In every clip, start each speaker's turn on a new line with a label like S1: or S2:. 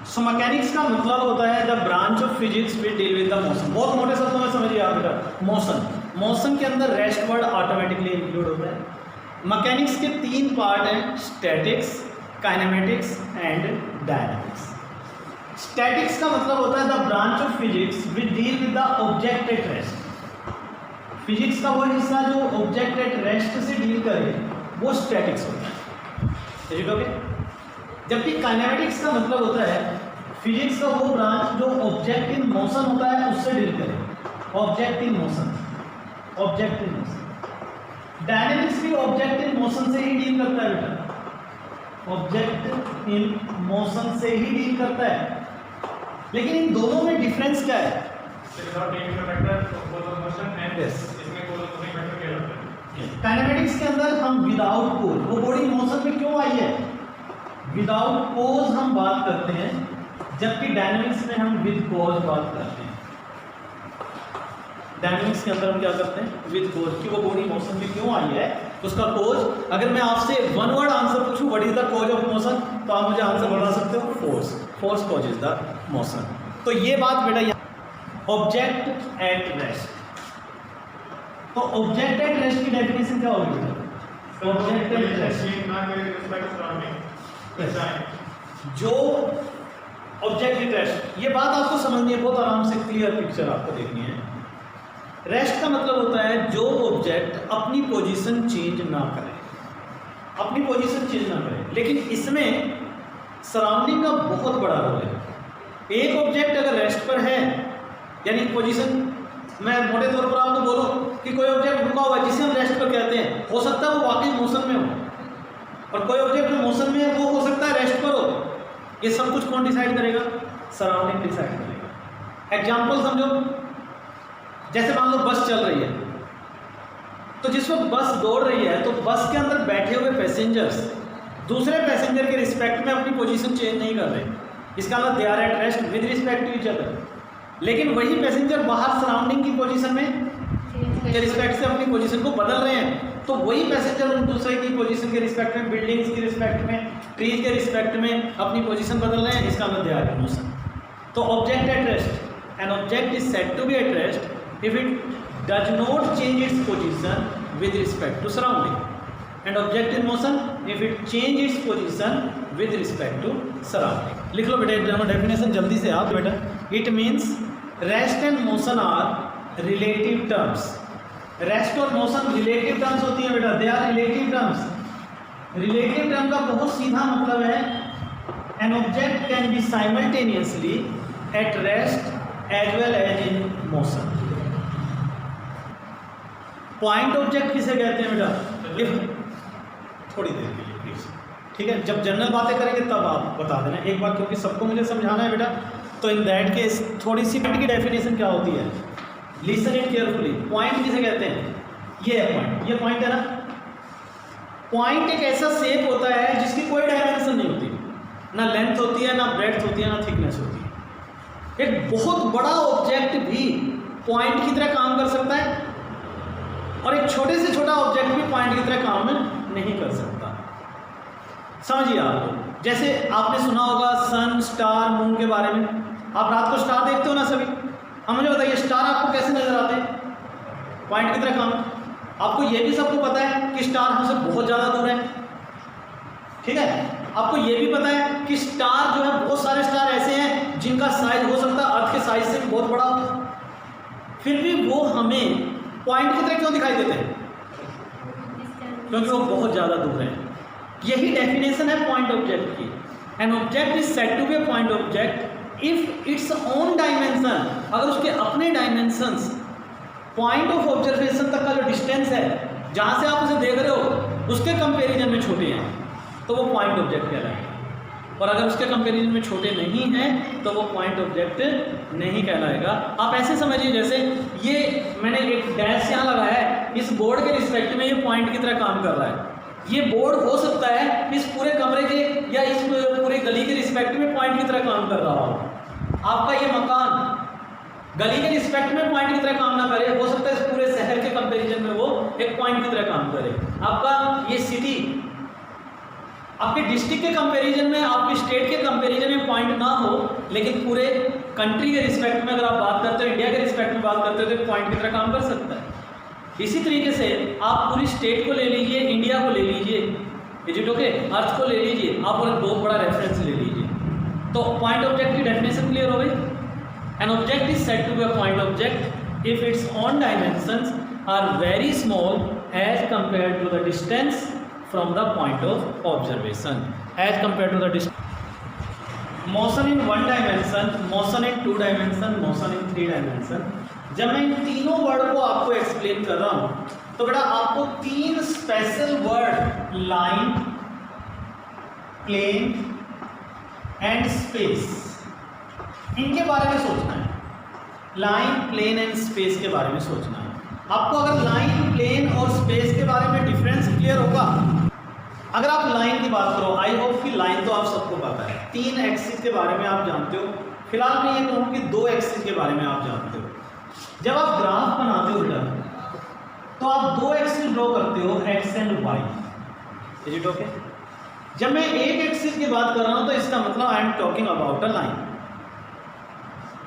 S1: सो mechanics का मतलब होता है the branch of physics will deal with the motion. बहुत मोटे शब्दों में समझिए आप बेटा। मोशन के अंदर रेस्ट वर्ड ऑटोमेटिकली इंक्लूड होता है। मैकेनिक्स के 3 पार्ट हैं, statics, kinematics and dynamics. Statics का मतलब होता है the branch of physics will deal with the object at rest. Physics का वो हिस्सा जो ऑब्जेक्ट एट रेस्ट से डील करे वो स्टैटिक्स होता है। Is it okay? जबकि काइनेमेटिक्स का मतलब होता है फिजिक्स का वो ब्रांच जो ऑब्जेक्ट इन मोशन होता है उससे डील करे। Object in motion, object in motion. Dynamics भी ऑब्जेक्ट इन मोशन से ही डील करता है बेटा, ऑब्जेक्ट इन मोशन से ही डील करता है। लेकिन इन दोनों में डिफरेंस क्या है? काइनेमेटिक्स के अंदर हम विदाउट पोज, वो बॉडी मोशन में क्यों आई है, विदाउट पोज हम बात करते हैं, जबकि डायनेमिक्स में हम विद पोज बात करते हैं। डायनेमिक्स के अंदर हम क्या करते हैं, विद पोज, कि वो बॉडी मोशन में क्यों आई है, उसका कोज। अगर मैं आपसे वन वर्ड आंसर पूछूं what is the cause of motion, तो आप मुझे आंसर बता सकते हो force. Force cause is the motion. तो ये बात बेटा ऑब्जेक्ट एट रेस्ट। तो ऑब्जेक्ट एट रेस्ट की डेफिनेशन क्या होगी बेटा? ऑब्जेक्ट एट रेस्ट जो ऑब्जेक्ट एट रेस्ट, ये बात आपको समझनी है, बहुत आराम से क्लियर पिक्चर आपको देखनी है। रेस्ट का मतलब होता है जो ऑब्जेक्ट अपनी पोजीशन चेंज ना करे, अपनी पोजीशन चेंज ना करे। लेकिन इसमें सराउंडिंग का बहुत बड़ा रोल है। एक ऑब्जेक्ट अगर रेस्ट पर है, यानी पोजीशन, मैं मोटे तौर पर आपको बोलूं कि कोई ऑब्जेक्ट रुका हुआ है जिसे हम रेस्ट पर कहते हैं, हो सकता है वो वाकई मोशन में हो, और कोई ऑब्जेक्ट जो मोशन में है वो हो सकता है रेस्ट पर हो। ये सब कुछ कौन डिसाइड करेगा? सराउंडिंग डिसाइड करेगा। एग्जाम्पल समझो, जैसे मान लो बस चल रही है, तो जिस वक्त बस दौड़ रही है तो बस के अंदर बैठे हुए पैसेंजर्स दूसरे पैसेंजर के रिस्पेक्ट में अपनी पोजीशन चेंज नहीं कर रहे। इसका मतलब they are at rest with respect to each other. लेकिन वही पैसेंजर बाहर सराउंडिंग की पोजीशन में के रिस्पेक्ट से अपनी पोजीशन को बदल रहे हैं, तो वही पैसेंजर उन दूसरे की पोजीशन के रिस्पेक्ट में, बिल्डिंग्स के रिस्पेक्ट में, ट्रीज के रिस्पेक्ट में अपनी पोजीशन बदल रहे हैं। इसका मतलब दे आर इन मोशन। तो object at rest, an object is said to be at rest if it does not change its position with respect to surrounding, and object in motion if it change its position with respect to surrounding। लिख लो बेटा definition जल्दी से आप बेटा। it means rest and motion are relative terms। Rest और motion relative terms होती है बेटा, they are relative terms. Relative term का बहुत सीधा मतलब है an object can be simultaneously at rest as well as in motion. Point object किसे कहते हैं बेटा? थोड़ी देर के लिए प्लीज, ठीक है? जब जनरल बातें करेंगे तब आप बता देना एक बार, क्योंकि सबको मुझे समझाना है बेटा। तो इन दैट केस थोड़ी सी की डेफिनेशन क्या होती है, लिसन इट केयरफुली। पॉइंट किसे कहते हैं? ये है पॉइंट, ये पॉइंट है ना। पॉइंट एक ऐसा शेप होता है जिसकी कोई डायमेंशन नहीं होती, ना लेंथ होती है, ना ब्रेड्थ होती है, ना थिकनेस होती है। एक बहुत बड़ा ऑब्जेक्ट भी पॉइंट की तरह काम कर सकता है, और एक छोटे से छोटा ऑब्जेक्ट भी पॉइंट की तरह काम नहीं कर सकता। समझिए आप, जैसे आपने सुना होगा सन, स्टार, मून के बारे में। आप रात को स्टार देखते हो ना सभी। अब मुझे बताइए स्टार आपको कैसे नजर आते हैं? पॉइंट की तरह काम। आपको ये भी सबको पता है कि स्टार हमसे बहुत ज़्यादा दूर है, ठीक है? आपको ये भी पता है कि स्टार जो है, बहुत सारे स्टार ऐसे हैं जिनका साइज हो सकता है अर्थ के साइज से भी बहुत बड़ा हो, फिर भी वो हमें पॉइंट की तरह क्यों दिखाई देते हैं? क्योंकि वो बहुत ज़्यादा दूर है। यही डेफिनेशन है पॉइंट ऑब्जेक्ट की। An object is said to be a point object if its own dimension, अगर उसके अपने डायमेंशंस पॉइंट ऑफ ऑब्जर्वेशन तक का जो डिस्टेंस है, जहाँ से आप उसे देख रहे हो, उसके कंपेरिजन में छोटे हैं, तो वो पॉइंट ऑब्जेक्ट कहलाएगा। और अगर उसके कंपैरिजन में छोटे नहीं हैं तो वो पॉइंट ऑब्जेक्ट नहीं कहलाएगा। आप ऐसे समझिए जैसे ये मैंने एक डैश यहाँ लगाया है, इस बोर्ड के रिस्पेक्ट में ये पॉइंट की तरह काम कर रहा है। ये बोर्ड हो सकता है इस पूरे कमरे के या इस पूरे गली के रिस्पेक्ट में पॉइंट की तरह काम कर रहा हो। आपका ये मकान गली के रिस्पेक्ट में पॉइंट की तरह काम ना करे, हो सकता है इस पूरे शहर के कंपैरिजन में वो एक पॉइंट की तरह काम करे। आपका ये सिटी आपके डिस्ट्रिक्ट के कंपैरिजन में, आपके स्टेट के कंपैरिजन में पॉइंट ना हो, लेकिन पूरे कंट्री के रिस्पेक्ट में अगर आप बात करते हो, इंडिया के रिस्पेक्ट में बात करते हो, तो एक पॉइंट की तरह काम कर सकता है। इसी तरीके से आप पूरी स्टेट को ले लीजिए, इंडिया को ले लीजिए, इज इट ओके, अर्थ को ले लीजिए, आप और बहुत बड़ा रेफरेंस ले लीजिए। तो पॉइंट ऑब्जेक्ट की डेफिनेशन क्लियर हो गई। An object is said to be a point object if it's on dimensions are very small as compare to the distance from the point of observation, as compare to the distance. Motion in 1 dimension, motion in 2 dimension, motion in 3 dimension. जब मैं इन तीनों word को आपको explain कर रहा हूं तो बेटा आपको 3 special word, line, plane and space, इनके बारे में सोचना है। लाइन, प्लेन एंड स्पेस के बारे में सोचना है आपको। अगर लाइन, प्लेन और स्पेस के बारे में डिफरेंस क्लियर होगा, अगर आप लाइन की बात करो, आई होप कि लाइन तो आप सबको पता है, 3 एक्सिस के बारे में आप जानते हो। फिलहाल मैं ये कहूँ कि 2 एक्सिस के बारे में आप जानते हो। जब आप ग्राफ बनाते हो बेटा तो आप 2 एक्सिस ड्रॉ करते हो, X and Y, is it okay. जब मैं एक एक्सिस की बात कर रहा हूं तो इसका मतलब I am talking about a line.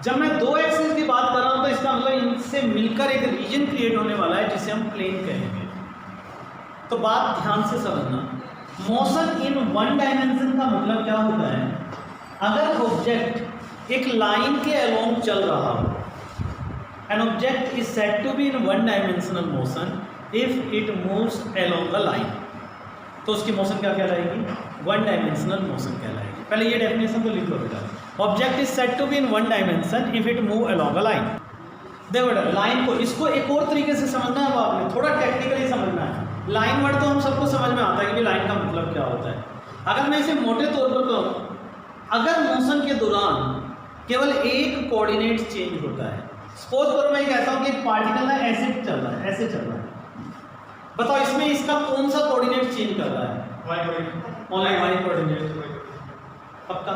S1: जब मैं 2 एक्सिस की बात कर रहा हूं तो इसका मतलब इनसे मिलकर एक रीजन क्रिएट होने वाला है जिसे हम प्लेन कहेंगे। तो बात ध्यान से समझना, मोशन इन 1 डायमेंशन का मतलब क्या होता है, अगर ऑब्जेक्ट एक लाइन के अलोंग चल रहा हो, an object is said to be in 1 dimensional motion if it moves along a line, तो उसकी मोशन क्या कहलाएगी, 1 डायमेंशनल मोशन कहलाएगी। पहले ये डेफिनेशन तो लिख लो बेटा, object is said to be in 1 dimension if it move along a line. देखो बेटा लाइन को, इसको एक और तरीके से समझना है, आपने थोड़ा टेक्निकली समझना है। लाइन वर्ड तो हम सबको समझ में आता है कि लाइन का मतलब क्या होता है। अगर मैं इसे मोटे तौर पर कहूँ, अगर मोशन के दौरान केवल एक कोऑर्डिनेट चेंज होता है, सपोज करो मैं कहता हूं कि एक पार्टिकल ना ऐसे चल रहा है, ऐसे चल रहा है, बताओ इसमें इसका कौन सा कोऑर्डिनेट चेंज कर रहा है, Y coordinate, only Y coordinate, पक्का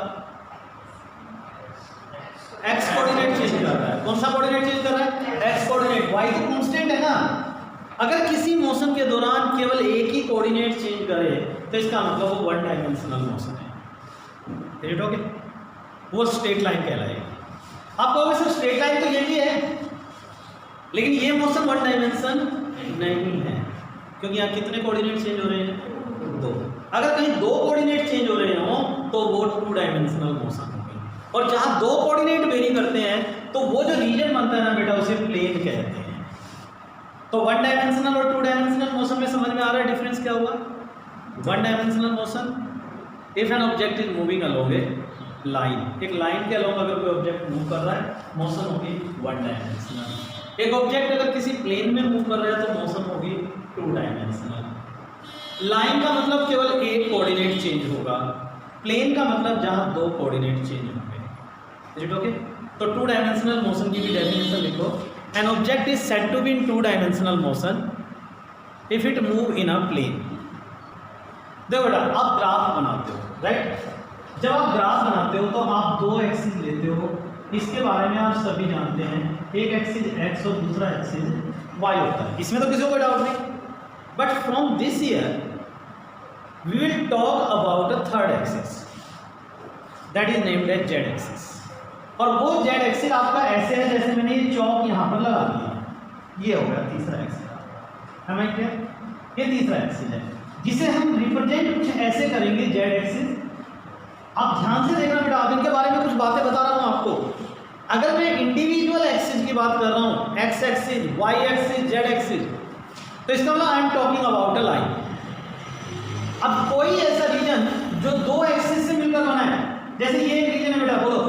S1: एक्स कोऑर्डिनेट चेंज कर रहा है। कौन सा कोऑर्डिनेट चेंज कर रहा है, एक्स कोऑर्डिनेट, वाई तो कांस्टेंट है ना। अगर किसी मोशन के दौरान केवल एक ही कोऑर्डिनेट चेंज करे तो इसका मतलब वो 1 डायमेंशनल मोशन है, इज इट ओके, वो स्ट्रेट लाइन कहलाएगी। आप कहोगे सर स्ट्रेट लाइन तो ये भी है, लेकिन ये मोशन 1 डायमेंशन नहीं है, क्योंकि यहाँ कितने कोऑर्डिनेट चेंज हो रहे हैं, 2। अगर कहीं 2 कोऑर्डिनेट चेंज हो रहे हो तो वो 2 डायमेंशनल मोशन होगी। और जहाँ 2 कोऑर्डिनेट वेरी करते हैं तो वो जो रीजन बनता है ना बेटा, उसे प्लेन कहते हैं। तो 1 डायमेंशनल और 2 डायमेंशनल मोशन में समझ में आ रहा है डिफरेंस क्या हुआ। 1 dimensional motion, if N object is moving along A line, एक लाइन के अलोंग अगर कोई ऑब्जेक्ट मूव कर रहा है, मोशन होगी 1 डायमेंशनल। एक ऑब्जेक्ट अगर किसी प्लेन में मूव कर रहा है तो मोशन होगी 2 डायमेंशनल। लाइन का मतलब केवल एक कोऑर्डिनेट चेंज होगा, प्लेन का मतलब जहां 2 कोऑर्डिनेट चेंज होंगे, इज इट ओके। तो 2 डायमेंशनल मोशन की भी डेफिनेशन लिखो, an object is said to be in 2 dimensional motion if it move in a plane. देखो बेटा आप ग्राफ बनाते हो, राइट। जब आप ग्राफ बनाते हो तो आप 2 एक्सिस लेते हो, इसके बारे में आप सभी जानते हैं, एक एक्सिस एक्स और दूसरा एक्सिस वाई होता है, इसमें तो किसी को कोई डाउट नहीं। But from this year we will talk about a 3rd axis that is named as Z axis. और वो जेड एक्सिस आपका ऐसे है जैसे मैंने ये चौक यहाँ पर लगा दिया, ये हो गया तीसरा एक्सिस, हमें क्या, ये तीसरा एक्सिस है जिसे हम रिप्रेजेंट कुछ ऐसे करेंगे, जेड एक्सिस। आप ध्यान से देखना बेटा, आप इनके बारे में कुछ बातें बता रहा हूँ आपको। अगर मैं इंडिविजुअल एक्सिस की बात कर रहा हूँ, X axis, Y axis, Z axis, तो इसका मतलब I am talking about a line. अब कोई ऐसा रीजन जो 2 एक्सिस से मिलकर बना है, जैसे ये एक रीजन है बेटा, बोलो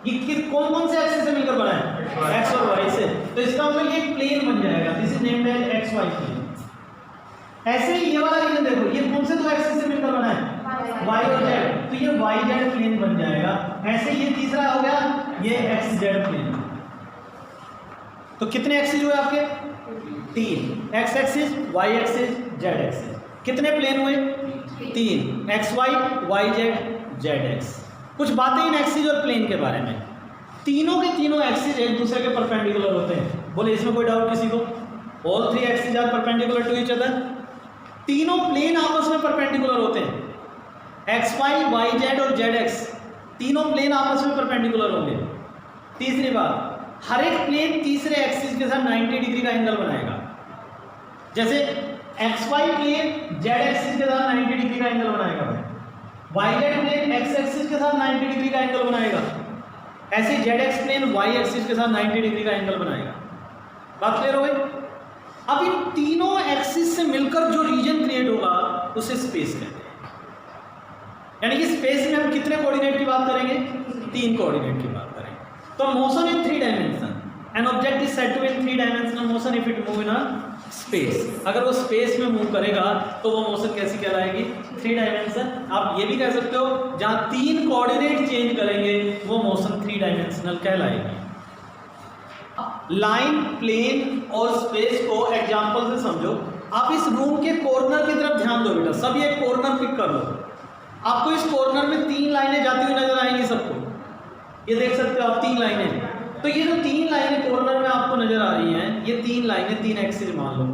S1: ये कौन कौन से एक्सिस से मिलकर बना है, एक्स और वाई से, तो इसका मतलब ये प्लेन बन जाएगा, this is named as X Y plane. ऐसे ही ये वाला रीजन देखो, ये कौन से 2 एक्सिस से मिलकर बना है, वाई और जेड, तो ये वाई जेड प्लेन बन जाएगा। ऐसे ये तीसरा हो गया, ये एक्स जेड प्लेन। तो कितने एक्सिस हुए आपके, 3, X axis, Y axis, Z axis. कितने प्लेन हुए, 3, X Y Z, Z X. कुछ बातें इन एक्सिस और प्लेन के बारे में, तीनों के तीनों एक्सिस एक दूसरे के परपेंडिकुलर होते हैं, बोले इसमें कोई डाउट किसी को। All 3 axis are perpendicular to each other, तीनों प्लेन आपस में परपेंडिकुलर होते हैं, एक्स वाई जेड और जेड एक्स तीनों प्लेन आपस में परपेंडिकुलर होंगे। तीसरी बात, हर एक प्लेन तीसरे एक्सिस के साथ 90 डिग्री का एंगल बनाएगा। जैसे XY प्लेन Z एक्सिस के साथ 90 डिग्री का एंगल बनाएगा भाई, YZ प्लेन X एक्सिस के साथ 90 डिग्री का एंगल बनाएगा, ऐसे ZX प्लेन Y एक्सिस के साथ 90 डिग्री का एंगल बनाएगा। बात क्लियर हो गई? अब इन तीनों एक्सिस से मिलकर जो रीजन क्रिएट होगा उसे स्पेस कहते हैं। यानी कि स्पेस में हम कितने कोऑर्डिनेट की बात करेंगे? 3 कोऑर्डिनेट की बात करेंगे। तो motion in 3 dimension, an object is said to be in 3 dimensional motion if it move in a space. अगर वो स्पेस में मूव करेगा तो वो मोशन कैसी कहलाएगी? 3 डायमेंशन। आप ये भी कह सकते हो जहाँ 3 कोऑर्डिनेट चेंज करेंगे वो मोशन 3 डायमेंशनल कहलाएगी। लाइन, प्लेन और स्पेस को एग्जांपल से समझो। आप इस रूम के कॉर्नर की तरफ ध्यान दो बेटा, सभी एक कॉर्नर पिक कर लो। आपको इस कॉर्नर में 3 लाइनें जाती हुई नजर आएंगी सबको, ये देख सकते हो आप 3 लाइनें। तो ये जो 3 लाइनें कॉर्नर में आपको नजर आ रही हैं, ये 3 लाइनें 3 एक्सिस मान लो।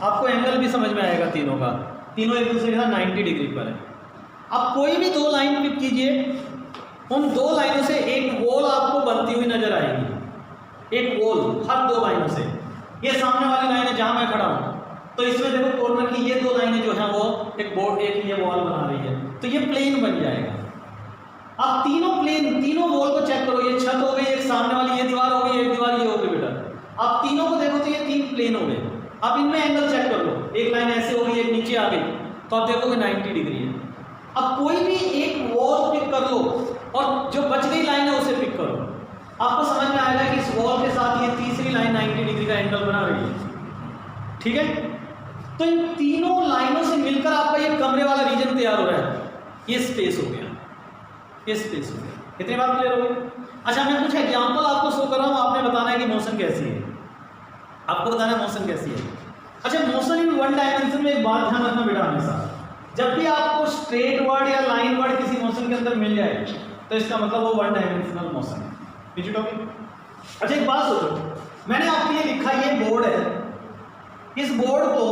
S1: आपको एंगल भी समझ में आएगा तीनों का, तीनों एक दूसरे के साथ 90 डिग्री पर है। अब कोई भी 2 लाइन पिक कीजिए, उन 2 लाइनों से एक वॉल आपको बनती हुई नजर आएगी, एक वॉल हर 2 लाइनों से। ये सामने वाली लाइन है जहां मैं खड़ा हूं, तो इसमें देखो कॉर्नर की ये 2 लाइनें जो हैं वो एक बोर्ड, एक ये वॉल बना रही है, तो ये प्लेन बन जाएगा। अब तीनों प्लेन, तीनों वॉल को चेक करो, ये छत हो गई, एक सामने वाली ये दीवार हो गई, एक दीवार ये हो गई बेटा। अब तीनों को देखो तो ये 3 प्लेन हो गए। अब इनमें एंगल चेक कर लो, एक लाइन ऐसे हो गई, एक नीचे आ गई, तो आप देखोगे 90 डिग्री है। अब कोई भी एक वॉल पिक कर लो और जो बच गई लाइन है उसे पिक करो, आपको समझ में आएगा कि इस वॉल के साथ ये तीसरी लाइन 90 डिग्री का एंगल बना रही है। ठीक है, तो इन तीनों लाइनों से मिलकर आपका ये कमरे वाला रीजन तैयार हो रहा है, ये स्पेस हो गया, ये स्पेस हो गया। कितनी बात क्लियर हो गई? अच्छा, मैं कुछ एग्जांपल आपको शो कर रहा हूं, आपने बताना है कि मोशन कैसी है, आपको बताना है मोशन कैसी है। अच्छा, मोशन इन 1 डायमेंशन में एक बात ध्यान रखना बेटा, हमेशा जब भी आपको स्ट्रेट वर्ड या लाइन वर्ड किसी मोशन के अंदर मिल जाए तो इसका मतलब वो 1 डायमेंशनल मोशन है। अच्छा, एक बात सोचो, मैंने आपके लिए लिखा ये बोर्ड है, इस बोर्ड को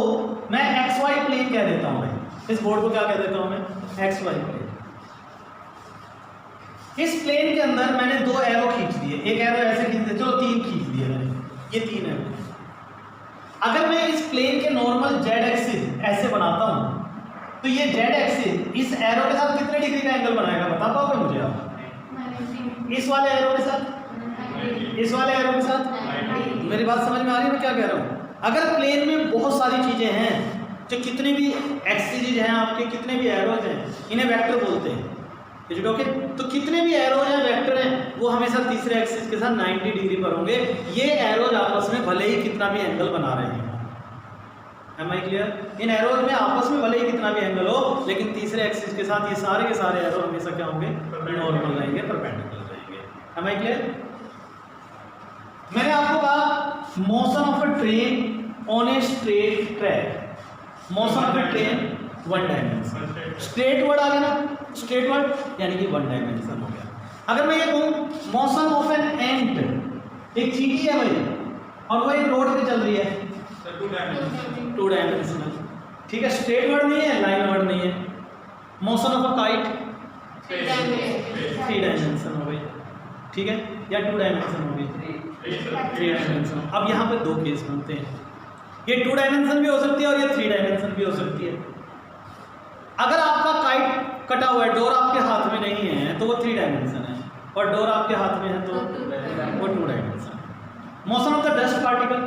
S1: मैं XY प्लेन कह देता हूं। मैं इस बोर्ड को क्या कह देता हूं? मैं XY प्लेन। इस प्लेन के अंदर मैंने 2 एरो खींच दिए, एक एरो ऐसे खींच दिया, चलो 3 खींच दिए मैंने, ये 3 एरो। अगर मैं इस प्लेन के नॉर्मल Z एक्सिस ऐसे बनाता हूं तो ये Z एक्सिस इस एरो के साथ कितने डिग्री का एंगल बनाएगा, बता पाओगे मुझे आप? इस वाले एरो के साथ, इस वाले एरो के साथ। मेरी बात समझ में आ रही है मैं क्या कह रहा हूँ? अगर प्लेन में बहुत सारी चीजें हैं, जो कितने भी एक्सिस हैं आपके, कितने भी एरोज हैं, इन्हें वेक्टर बोलते हैं। ओके, तो कितने भी एरोज हैं, वेक्टर हैं, वो हमेशा तीसरे एक्सिस के साथ 90 डिग्री पर होंगे। ये एरोज आपस में भले ही कितना भी एंगल बना रहे हैं, एम आई क्लियर? इन एरोज में आपस में भले ही कितना भी एंगल हो, लेकिन तीसरे एक्सिस के साथ ये सारे के सारे एरो हमेशा क्या होंगे? नॉर्मल रहेंगे, परपेंडिकुलर रहेंगे। Am I clear? मैंने आपको कहा motion of a train on a straight track, motion of a train 1 dimension. Straight word आ गया ना, स्ट्रेट वर्ड यानी कि 1 डायमेंशन हो गया। अगर मैं ये कहूँ मोशन ऑफ एन एंट, एक चींटी है भाई और वो एक रोड पे चल रही है, 2 डायमेंशनल। ठीक है, स्ट्रेट वर्ड नहीं है, लाइन वर्ड नहीं है। Motion of a kite 3 dimension हो गई, ठीक है, या 2 डायमेंशन हो गई, 3 डायमेंशन। अब यहाँ पे 2 केस बनते हैं, ये 2 डायमेंशन भी हो सकती है और ये 3 डायमेंशन भी हो सकती है। अगर आपका काइट कटा हुआ है, डोर आपके हाथ में नहीं है, तो वो 3 डायमेंशन है, और डोर आपके हाथ में है तो वो 2 dimension. Motion of the dust particle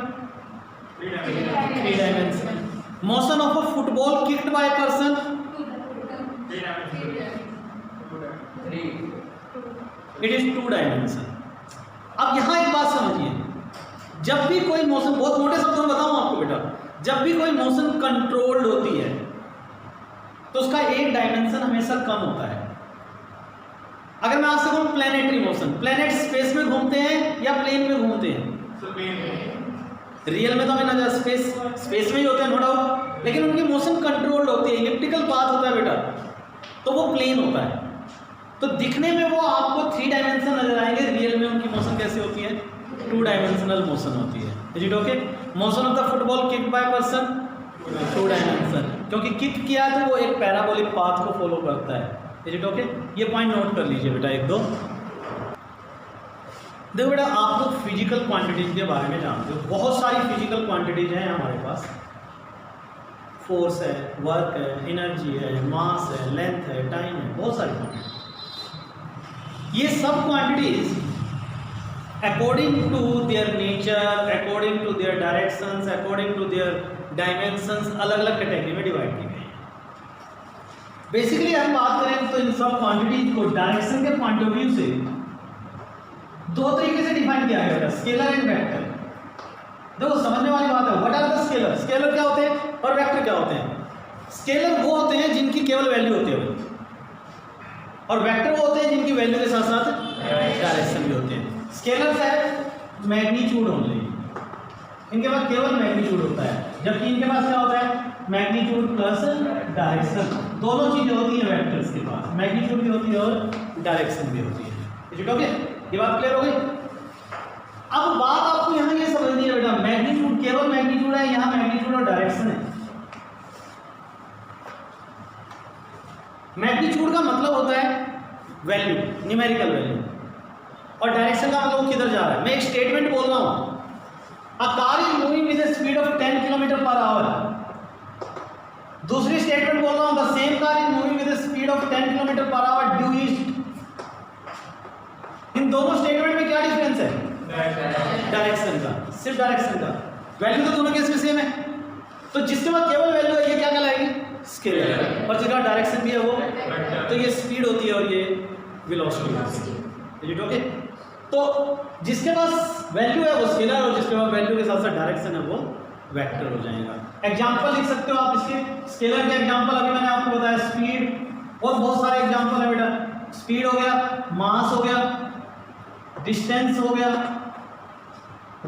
S1: 3 dimension. Motion of a football kicked by person 3, it is 2 dimension. अब यहां एक बात समझिए, जब भी कोई मोशन, बहुत मोटे शब्दों में बताऊं आपको बेटा, जब भी कोई मोशन कंट्रोल्ड होती है तो उसका एक डायमेंशन हमेशा कम होता है। अगर मैं आपसे कहूं प्लैनेटरी मोशन, प्लैनेट स्पेस में घूमते हैं या प्लेन में घूमते हैं? रियल में तो हमें ना स्पेस में ही होते हैं, नो डाउट, लेकिन उनकी मोशन कंट्रोल्ड होती है, इलिप्टिकल पाथ होता है बेटा, तो वो प्लेन होता है। तो दिखने में वो आपको 3 डायमेंशन नजर आएंगे, रियल में उनकी मोशन कैसी होती है? 2 डायमेंशनल मोशन होती है। Is it okay? Motion of the football kick by person 2 dimension, क्योंकि किक किया तो वो एक पैराबोलिक पाथ को फॉलो करता है, इज इट ओके? ये पॉइंट नोट कर लीजिए बेटा, एक दो। देखो बेटा, आप लोग फिजिकल क्वांटिटीज के बारे में जानते हो, बहुत सारी फिजिकल क्वांटिटीज हैं हमारे पास। फोर्स है, वर्क है, एनर्जी है, मास है, लेंथ है, टाइम है, बहुत सारी क्वांटिटीज। ये सब quantities according to their nature, according to their directions, according to their dimensions अलग अलग कैटेगरी में डिवाइड की गई है। बेसिकली हम बात करें तो इन सब क्वांटिटीज को डायरेक्शन के पॉइंट ऑफ व्यू से दो तरीके से डिफाइन किया गया है, स्केलर एंड वेक्टर। देखो समझने वाली बात है, what are the scalar? Scalar क्या होते हैं और वेक्टर क्या होते हैं? स्केलर वो होते हैं जिनकी केवल वैल्यू होती है, और वेक्टर वो होते हैं जिनकी वैल्यू के साथ साथ डायरेक्शन भी होते हैं। स्केलर है मैग्नीट्यूड ओनली, इनके पास केवल मैग्नीट्यूड होता है, जबकि इनके पास क्या होता है? Magnitude plus direction. दोनों चीजें होती है वेक्टर्स के पास, मैग्नीट्यूड भी होती है और डायरेक्शन भी होती है। Is it okay? ये बात क्लियर हो गई? अब बात आपको यहाँ ये समझनी है बेटा, मैग्नीट्यूड केवल मैग्नीट्यूड है, यहाँ मैग्नीट्यूड और डायरेक्शन है। मैग्नीट्यूड का मतलब होता है वैल्यू, न्यूमेरिकल वैल्यू, और डायरेक्शन का मतलब किधर जा रहा है। मैं एक स्टेटमेंट बोल रहा हूँ, a car is moving with a speed of 10 kilometre per hour. दूसरी स्टेटमेंट बोल रहा हूँ, the same car is moving with a speed of 10 kilometre per hour due east. इन दोनों स्टेटमेंट में क्या डिफरेंस है? डायरेक्शन का, सिर्फ डायरेक्शन का। वैल्यू तो दोनों केस में सेम है, तो जिसके पास केवल वैल्यू है ये क्या कहलाएगी? स्केलर। और जिसका डायरेक्शन भी है वो, तो ये स्पीड होती है और ये वेलोसिटी होती है। Is it okay? तो जिसके पास वैल्यू है वो स्केलर, और जिसके पास वैल्यू के साथ साथ डायरेक्शन है वो वेक्टर हो जाएगा। एग्जाम्पल लिख सकते हो आप इसके, स्केलर के एग्जाम्पल अभी मैंने आपको बताया, स्पीड, और बहुत सारे एग्जाम्पल है बेटा। स्पीड हो गया, मास हो गया, डिस्टेंस हो गया,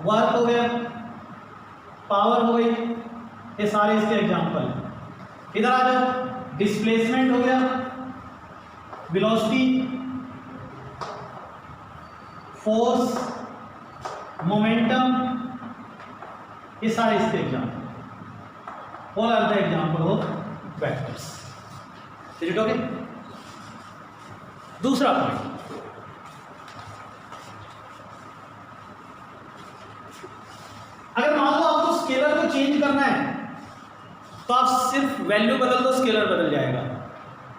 S1: वर्क हो गया, पावर हो गई, ये सारे इसके एग्जाम्पल हैं। इधर आ जाओ, डिस्प्लेसमेंट हो गया, वेलोसिटी, फोर्स, मोमेंटम, ये सारे इसके example. All are the example of vectors. Is it okay? दूसरा पॉइंट, अगर मान लो आपको स्केलर को चेंज करना है तो आप सिर्फ वैल्यू बदल दो, स्केलर बदल जाएगा।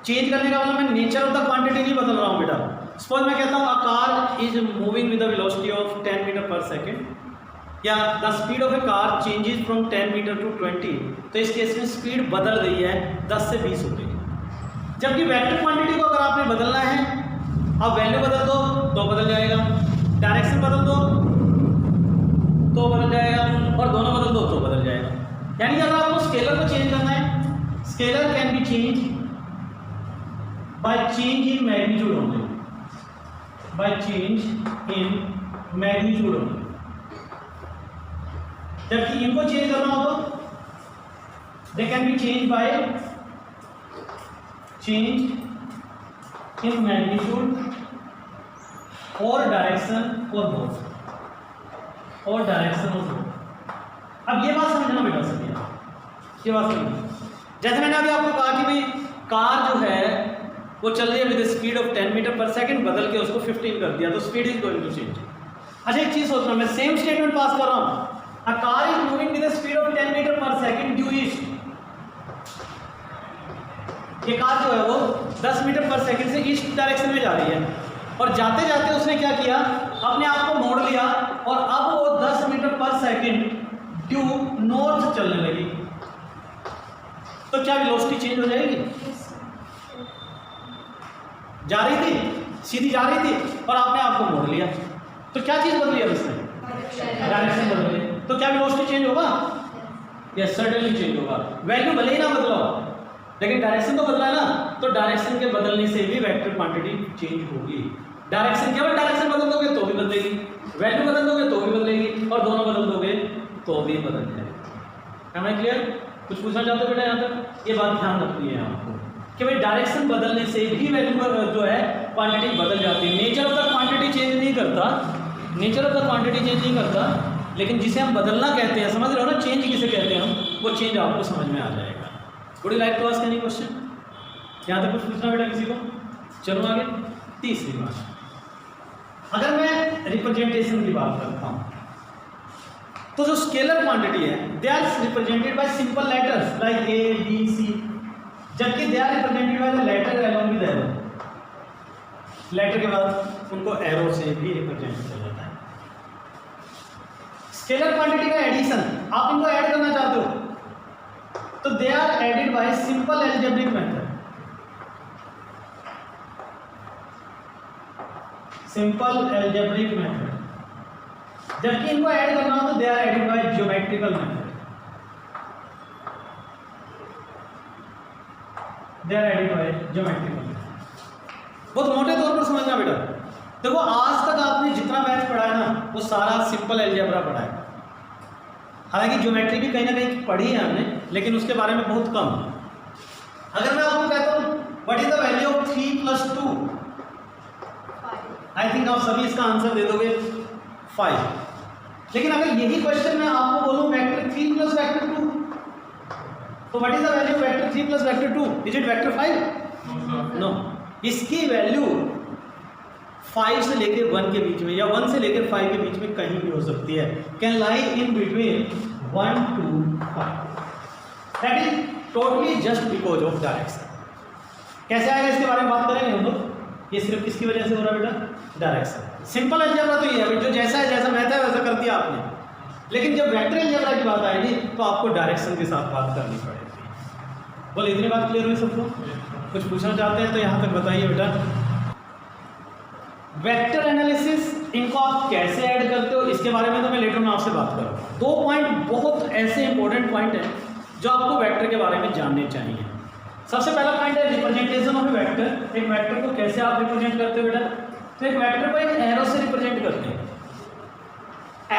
S1: चेंज करने का मतलब मैं नेचर ऑफ द क्वांटिटी नहीं बदल रहा हूँ बेटा। सपोज मैं कहता हूँ a car is moving with the velocity of 10 metre per second, या the speed of a car changes from 10 metre to 20, तो इस केस में स्पीड बदल गई है 10 से 20 हो गई। जबकि वेक्टर क्वांटिटी को अगर आपने बदलना है, आप वैल्यू बदल दो तो बदल जाएगा, डायरेक्शन बदल दो तो बदल जाएगा, और दोनों बदल दो तो बदल जाएगा। यानी कि अगर आपको स्केलर को चेंज करना है, scalar can be change by change in magnitude only, by change in magnitude only. जबकि इनको चेंज करना हो तो they can be change by change in magnitude और डायरेक्शन और बोथ, और डायरेक्शन और बोथ। अब ये बात समझना बेटा सभी, ये बात समझना। जैसे मैंने अभी आपको कहा कि भाई कार जो है वो चल रही है with speed of 10 metre per second, बदल के उसको 15 कर दिया, तो speed is going to change. अच्छा एक चीज सोचना, मैं सेम स्टेटमेंट पास कर रहा हूँ, a car is moving with speed of 10 metre per second due east. ये कार जो है वो 10 मीटर पर सेकंड से ईस्ट डायरेक्शन में जा रही है, और जाते जाते उसने क्या किया, अपने आप को मोड़ लिया, और अब वो 10 metre per second due north चलने लगी। तो क्या वेलोसिटी चेंज हो जाएगी? जा रही थी, सीधी जा रही थी, और आपने आपको मोड़ लिया, तो क्या चीज बदली है उसने? डायरेक्शन बदली। तो क्या वेलोसिटी चेंज होगा? यस सर्टेनली चेंज होगा। वैल्यू भले ही ना बदलो, लेकिन डायरेक्शन तो बदला ना, तो डायरेक्शन के बदलने से भी वेक्टर क्वांटिटी चेंज होगी। डायरेक्शन, केवल डायरेक्शन बदल दोगे तो भी बदलेगी, वैल्यू बदल दोगे तो भी बदलेगी, और दोनों बदल दोगे तो भी बदल जाएगी। है क्लियर? कुछ पूछना चाहते हो बेटा यहाँ तक? ये बात ध्यान रखनी है आपको कि भाई डायरेक्शन बदलने से भी वैल्यू जो है क्वांटिटी बदल जाती है। Nature of the quantity change नहीं करता, nature of the quantity change नहीं करता, लेकिन जिसे हम बदलना कहते हैं, समझ रहे हो ना, चेंज किसे कहते हैं हम, वो चेंज आपको समझ में आ जाएगा। Would you like to ask any question? यहाँ तक कुछ पूछना बेटा किसी को? चलो आगे तीसरी बात, अगर मैं रिप्रेजेंटेशन की बात करता हूँ तो जो स्केलर क्वांटिटी है they are represented by simple letters like A B C, जबकि they are represented by the letter along with arrow. Letter के बाद उनको एरो से भी रिप्रेजेंट किया जाता है। स्केलर क्वांटिटी का एडिशन, आप इनको ऐड करना चाहते हो तो they are added by simple algebraic method. Simple algebraic method, जबकि इनको ऐड करना हो तो they are added by geometrical method. They are added by geometrical method. बहुत मोटे तौर पर समझना बेटा, देखो आज तक आपने जितना मैथ पढ़ा है ना वो सारा सिंपल एल्जेब्रा पढ़ा है। हालांकि ज्योमेट्री भी कहीं ना कहीं पढ़ी है हमने, लेकिन उसके बारे में बहुत कम। अगर मैं आपको कहता हूँ what is the value of 3 + 2, I think आप सभी इसका आंसर दे दोगे 5। लेकिन अगर यही क्वेश्चन मैं आपको बोलूं वेक्टर 3 + वेक्टर 2, तो what is the value of vector 3 + vector 2? Is it vector 5? No, इसकी वैल्यू 5 से लेकर 1 के बीच में या 1 से लेकर 5 के बीच में कहीं भी हो सकती है। Can lie in between 1 to 5। That is totally just because of direction. कैसे आएगा इसके बारे में बात करेंगे हम लोग। ये सिर्फ किसकी वजह से हो रहा है बेटा? डायरेक्शन। सिंपल अलजेब्रा तो ये है जो जैसा है, जैसा मैथ है वैसा कर दिया आपने, लेकिन जब वेक्टर अलजेब्रा की बात आएगी तो आपको डायरेक्शन के साथ बात करनी पड़ेगी। बोले इतनी बात क्लियर हुई सबको? कुछ पूछना चाहते हैं तो यहाँ तक बताइए बेटा। वेक्टर एनालिसिस, इनको आप कैसे ऐड करते हो इसके बारे में तो मैं लेटर में आपसे बात करूँगा। 2 पॉइंट बहुत ऐसे इंपॉर्टेंट पॉइंट हैं जो आपको वेक्टर के बारे में जानने चाहिए। सबसे पहला पॉइंट है रिप्रेजेंटेशन ऑफ ए वेक्टर। एक वेक्टर को कैसे आप रिप्रेजेंट करते हो बेटा? तो एक वेक्टर को एक एरो से रिप्रेजेंट करते हैं।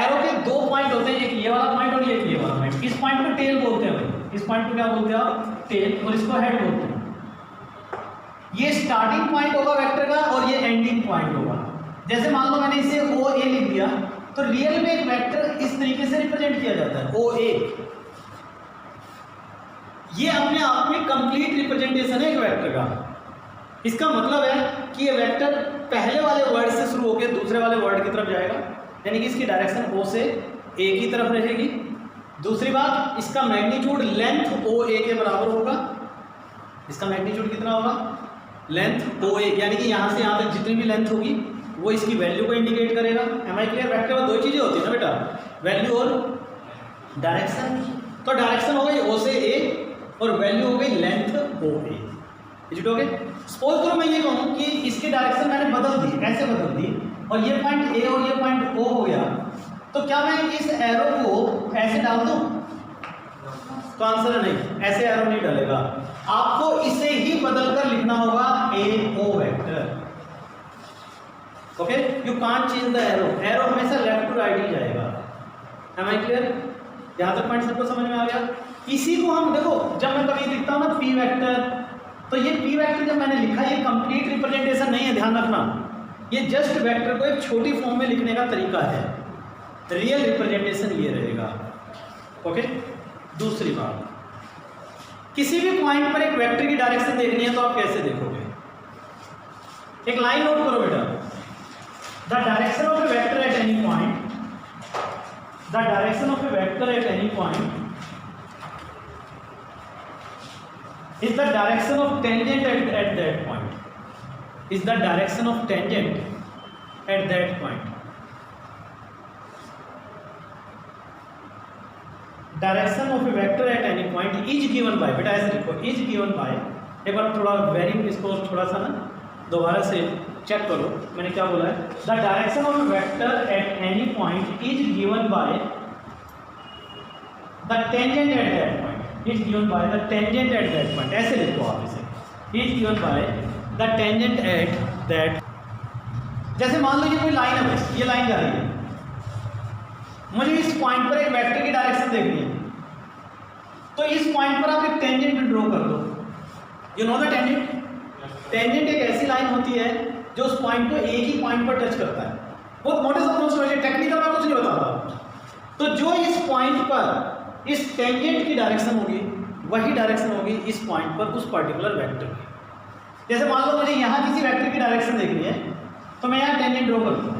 S1: एरो के 2 पॉइंट होते हैं, एक ये वाला पॉइंट और एक ये वाला पॉइंट। इस पॉइंट को टेल बोलते हैं भाई, इस पॉइंट को क्या बोलते हैं आप? टेल, और इसको हेड बोलते हैं। ये स्टार्टिंग पॉइंट होगा वेक्टर का और ये एंडिंग पॉइंट होगा। जैसे मान लो मैंने इसे ओ ए लिख दिया, तो रियल में एक वेक्टर इस तरीके से रिप्रेजेंट किया जाता है ओ ए। ये अपने आप में कंप्लीट रिप्रेजेंटेशन है एक वेक्टर का। इसका मतलब है कि ये वेक्टर पहले वाले वर्ड से शुरू होकर दूसरे वाले वर्ड की तरफ जाएगा, यानी कि इसकी डायरेक्शन ओ से ए की तरफ रहेगी। दूसरी बात, इसका मैग्नीट्यूड लेंथ ओ ए के बराबर होगा। इसका मैग्नीट्यूड कितना होगा? लेंथ ओ ए, यानी कि यहाँ से यहाँ तक जितनी भी लेंथ होगी वो इसकी वैल्यू को इंडिकेट करेगा। M I clear? वेक्टर में 2 चीज़ें होती है ना बेटा, वैल्यू और डायरेक्शन। तो डायरेक्शन हो गई ओ से ए और वैल्यू हो गई length O A. Is it okay? Suppose करो मैं ये कहूँ कि इसकी डायरेक्शन मैंने बदल दी, ऐसे बदल दी, और ये पॉइंट ए और ये पॉइंट ओ हो गया, तो क्या मैं इस एरो को ऐसे डाल दूँ? तो आंसर है नहीं, ऐसे एरो नहीं डालेगा। आपको इसे ही बदलकर लिखना होगा A O vector. Okay, you can't change the arrow. Arrow हमेशा लेफ्ट टू राइट ही जाएगा। Am I clear? यहाँ तक पॉइंट सबको समझ में आ गया? इसी को हम देखो, जब मैं कभी लिखता हूँ ना पी वेक्टर, तो ये पी वेक्टर जब मैंने लिखा, ये कंप्लीट रिप्रेजेंटेशन नहीं है, ध्यान रखना। ये जस्ट वेक्टर को एक छोटी फॉर्म में लिखने का तरीका है। रियल रिप्रेजेंटेशन ये रहेगा। ओके, दूसरी बात, किसी भी पॉइंट पर एक वेक्टर की डायरेक्शन देखनी है तो आप कैसे देखोगे? एक लाइन नोट करो बेटा। The direction of A vector at any point, the direction of A vector at any point is the direction of tangent at that point, is the direction of tangent at that point. Direction of a vector at any point is given by, बेटा ऐसे लिखो, is given by। एक बार थोड़ा varying इसको थोड़ा सा ना दोबारा से चेक करो, मैंने क्या बोला है? The direction of a vector at any point is given by the tangent at that point, is given by the tangent at that point। ऐसे लिखो आप इसे, is given by the tangent at that। जैसे मान लो ये कोई line है, ये लाइन जा रही है, मुझे इस पॉइंट पर एक वेक्टर की डायरेक्शन देखनी है, तो इस पॉइंट पर आप एक टेंजेंट ड्रॉ कर दो। You know the tangent? Tangent एक ऐसी लाइन होती है जो उस पॉइंट को एक ही पॉइंट पर टच करता है। बहुत मोटे शब्दों में समझिए, टेक्निकल मैं कुछ नहीं बताता। तो जो इस पॉइंट पर इस टेंजेंट की डायरेक्शन होगी, वही डायरेक्शन होगी इस पॉइंट पर उस पर्टिकुलर वेक्टर की। जैसे मान लो मुझे यहाँ किसी वेक्टर की डायरेक्शन देखनी है, तो मैं यहाँ टेंजेंट ड्रॉ करता हूँ।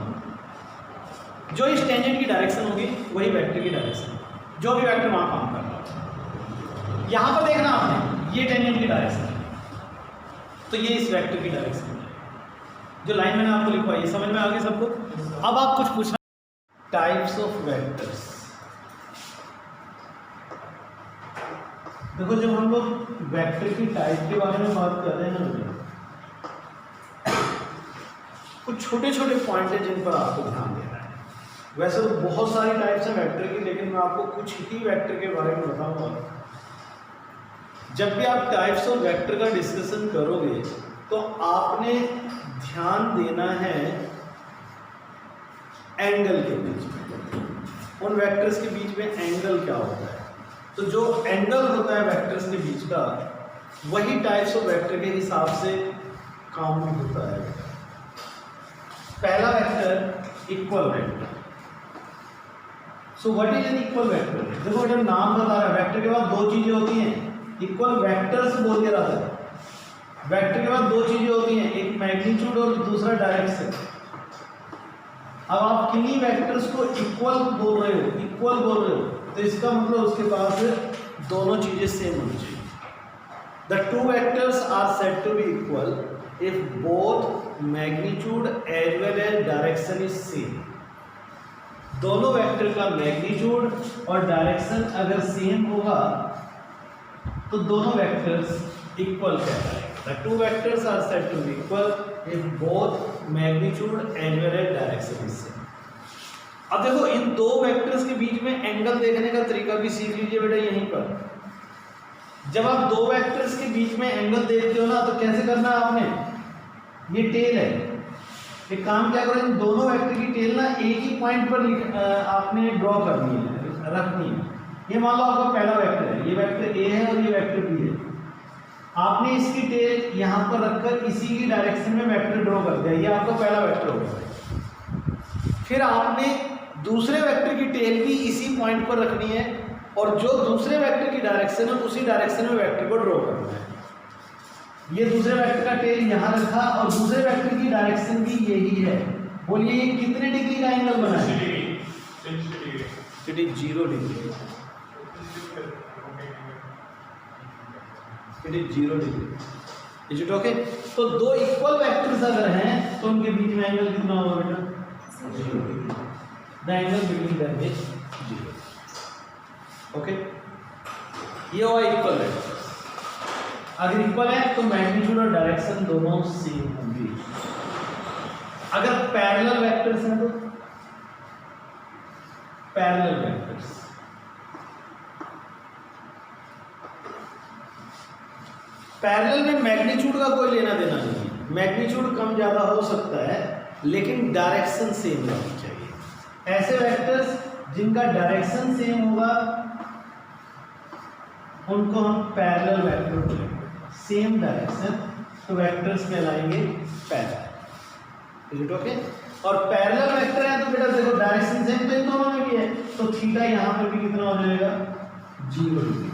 S1: जो इस टेंजेंट की डायरेक्शन होगी वही वेक्टर की डायरेक्शन, जो भी वेक्टर वहाँ काम कर रहा है। यहाँ पर देखना आपने, ये टेंजेंट की डायरेक्शन है, तो ये इस वेक्टर की डायरेक्शन है। जो लाइन मैंने आपको लिखवाई है, समझ में आ गई सबको? अब आप कुछ पूछना, टाइप्स ऑफ वेक्टर्स। देखो जब हम लोग वेक्टर की टाइप के बारे में बात कर रहे हैं ना, कुछ छोटे छोटे पॉइंट है जिन पर आपको ध्यान देना है। वैसे तो बहुत सारी टाइप्स है वेक्टर की, लेकिन मैं आपको कुछ ही वेक्टर के बारे में बताऊंगा। जब भी आप टाइप्स ऑफ वेक्टर का डिस्कशन करोगे तो आपने ध्यान देना है एंगल के बीच में, उन वेक्टर्स के बीच में एंगल क्या होता है। तो जो एंगल होता है वेक्टर्स के बीच का, वही टाइप्स ऑफ वेक्टर के हिसाब से काम भी होता है। पहला vector equal vector. So what is an equal vector? देखो जब नाम बता रहा है, वेक्टर के बाद दो चीजें होती हैं। इक्वल वेक्टर्स बोल के रहा है, वेक्टर के बाद दो चीजें होती हैं, एक मैग्नीट्यूड और दूसरा डायरेक्शन। अब आप किन्हीं वेक्टर्स को इक्वल बोल रहे हो, इक्वल बोल रहे हो, तो इसका मतलब उसके पास दोनों चीजें सेम होनी चाहिए। The two vectors are said to be equal if both magnitude as well as direction is same. दोनों वेक्टर का मैग्नीट्यूड और डायरेक्शन अगर सेम होगा तो दोनों वेक्टर्स इक्वल कहलाएंगे। The two vectors are said to be equal if both magnitude as well as direction is same. अब देखो इन दो वेक्टर्स के बीच में एंगल देखने का तरीका भी सीख लीजिए बेटा यहीं पर। जब आप दो वेक्टर्स के बीच में एंगल देखते हो ना, तो कैसे करना है आपने? ये टेल है, एक काम क्या करो, इन दोनों वेक्टर की टेल ना एक ही पॉइंट पर आपने ड्रॉ करनी है, रखनी है। ये मान लो आपका पहला वेक्टर है, ये वेक्टर ए है और ये वेक्टर बी है। आपने इसकी टेल यहाँ पर रखकर इसी की डायरेक्शन में वेक्टर ड्रॉ कर दिया, ये आपका पहला वेक्टर होगा। फिर आपने दूसरे वेक्टर की टेल भी इसी पॉइंट पर रखनी है, और जो दूसरे वेक्टर की डायरेक्शन है उसी डायरेक्शन में वेक्टर को ड्रॉ करना है। ये दूसरे वेक्टर का टेल यहाँ रखा और दूसरे वेक्टर की डायरेक्शन भी यही है। बोलिए ये कितने डिग्री का एंगल बना है? It is 0 degree. It is 0 degree. Is it okay? तो दो इक्वल वेक्टर्स अगर हैं तो उनके बीच में एंगल कितना होगा बेटा? 0 degree. The angle between them is 0। Okay, ये हुआ इक्वल वेक्टर। अगर इक्वल है तो मैग्नीट्यूड और डायरेक्शन दोनों सेम होंगे। अगर पैरेलल वेक्टर्स हैं तो पैरेलल वेक्टर्स, पैरेलल में मैग्नीट्यूड का कोई लेना देना नहीं है। मैग्नीट्यूड कम ज़्यादा हो सकता है लेकिन डायरेक्शन सेम रहनी चाहिए। ऐसे वेक्टर्स जिनका डायरेक्शन सेम होगा उनको हम पैरेलल वेक्टर बोलेंगे। सेम डायरेक्शन तो वेक्टर्स कहलाएंगे पैरेलल। Is it okay? और पैरेलल वेक्टर है तो बेटा देखो डायरेक्शन सेम तो इन दोनों में भी है, तो थीटा यहाँ पर भी कितना हो जाएगा? 0 डिग्री।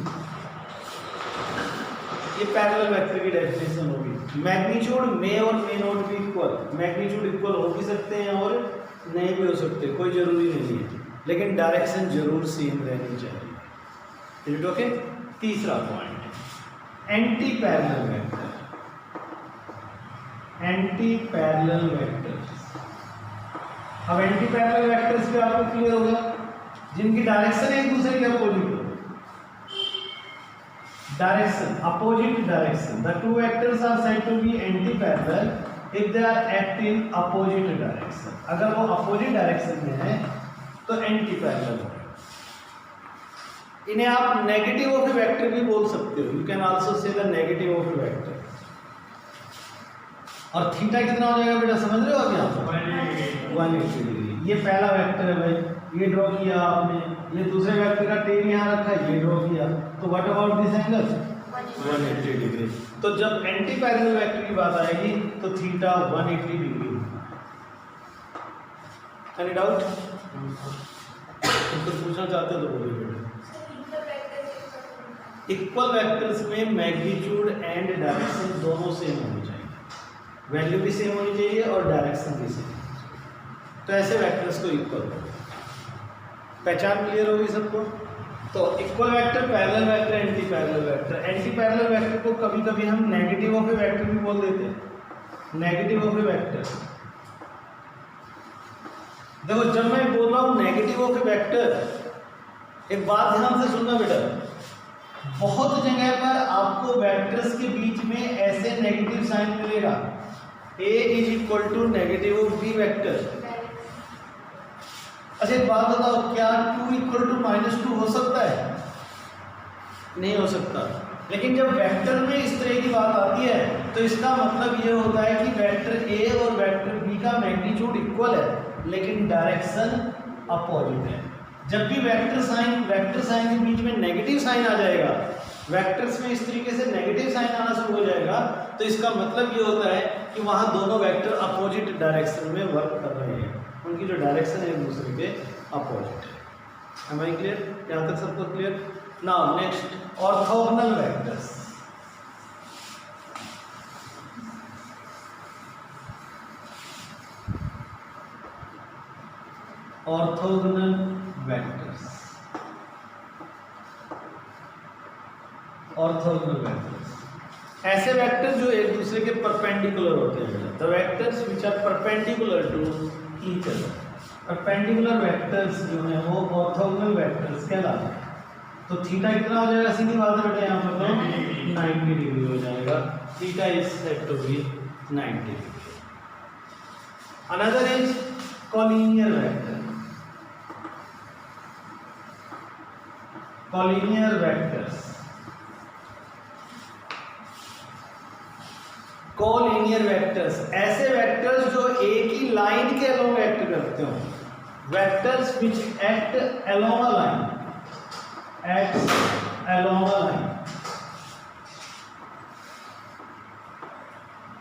S1: ये पैरेलल वेक्टर की डेफिनेशन होगी। मैग्नीट्यूड में और may not be equal. Magnitude equal हो भी सकते हैं और नहीं भी हो सकते, कोई जरूरी नहीं है, लेकिन डायरेक्शन जरूर सेम रहनी चाहिए। Is it okay? तीसरा point anti parallel vector. Anti parallel vectors. अब एंटी पैरेलल वेक्टर्स भी आपको क्लियर होगा, जिनकी डायरेक्शन एक दूसरे के अपोजिट हो। Direction, opposite direction. The two vectors are said to be anti parallel if they are act in opposite direction. अगर वो अपोजिट डायरेक्शन में है तो एंटी पैरेलल है। इन्हें आप नेगेटिव ऑफ ए वेक्टर भी बोल सकते हो। You can also say the negative of A vector. और थीटा कितना हो जाएगा बेटा, समझ रहे हो आप? यहाँ पर 180 डिग्री। ये पहला वेक्टर है भाई, ये ड्रॉ किया आपने, ये दूसरे वेक्टर का टेल यहाँ रखा, ये ड्रॉ किया, तो what about this angle? 180 degree. तो जब एंटी पैरेलल वेक्टर की बात आएगी तो थीटा 180 डिग्री। Any doubt? तो पूछना चाहते हो तो बोलिए। इक्वल वेक्टर्स में मैग्नीट्यूड एंड डायरेक्शन दोनों सेम होनी चाहिए। वैल्यू भी सेम होनी चाहिए और डायरेक्शन भी सेम। तो ऐसे वेक्टर्स को इक्वल करो। पहचान क्लियर होगी सबको? तो equal vector, parallel vector, anti parallel vector. Anti parallel vector को कभी कभी हम नेगेटिव ऑफ ए वेक्टर भी बोल देते हैं। नेगेटिव ऑफ ए वेक्टर, देखो जब मैं बोल रहा हूँ नेगेटिव ऑफ ए वेक्टर, एक बात ध्यान से सुनना बेटा, बहुत जगह पर आपको वेक्टर्स के बीच में ऐसे नेगेटिव साइन मिलेगा, a is equal to negative of b vector. अच्छा एक बात बताओ, क्या 2 इक्वल टू -2 हो सकता है? नहीं हो सकता। लेकिन जब वेक्टर में इस तरह की बात आती है तो इसका मतलब ये होता है कि वेक्टर a और वेक्टर b का मैग्नीट्यूड इक्वल है लेकिन डायरेक्शन अपोजिट है। जब भी वेक्टर साइन के बीच में नेगेटिव साइन आ जाएगा, वेक्टर्स में इस तरीके से नेगेटिव साइन आना शुरू हो जाएगा, तो इसका मतलब ये होता है कि वहाँ दोनों वेक्टर अपोजिट डायरेक्शन में वर्क कर रहे हैं, उनकी जो डायरेक्शन है एक दूसरे के अपोजिट है। Am I clear? यहाँ तक सबको clear? Now next, orthogonal vectors. Orthogonal vectors, orthogonal vectors ऐसे वेक्टर जो एक दूसरे के परपेंडिकुलर होते हैं। The vectors which are perpendicular to each other. Perpendicular vectors जो है वो ऑर्थोगोनल वेक्टर्स कहलाते हैं। तो थीटा कितना हो जाएगा? सीधी बात है बेटा, यहाँ पर तो 90 डिग्री हो जाएगा। Theta is said to be 90 degree. Another is collinear vector. Collinear vectors, collinear vectors ऐसे वेक्टर्स जो एक ही लाइन के अलोंग एक्ट करते हो। Vectors which act along a line, act along a line.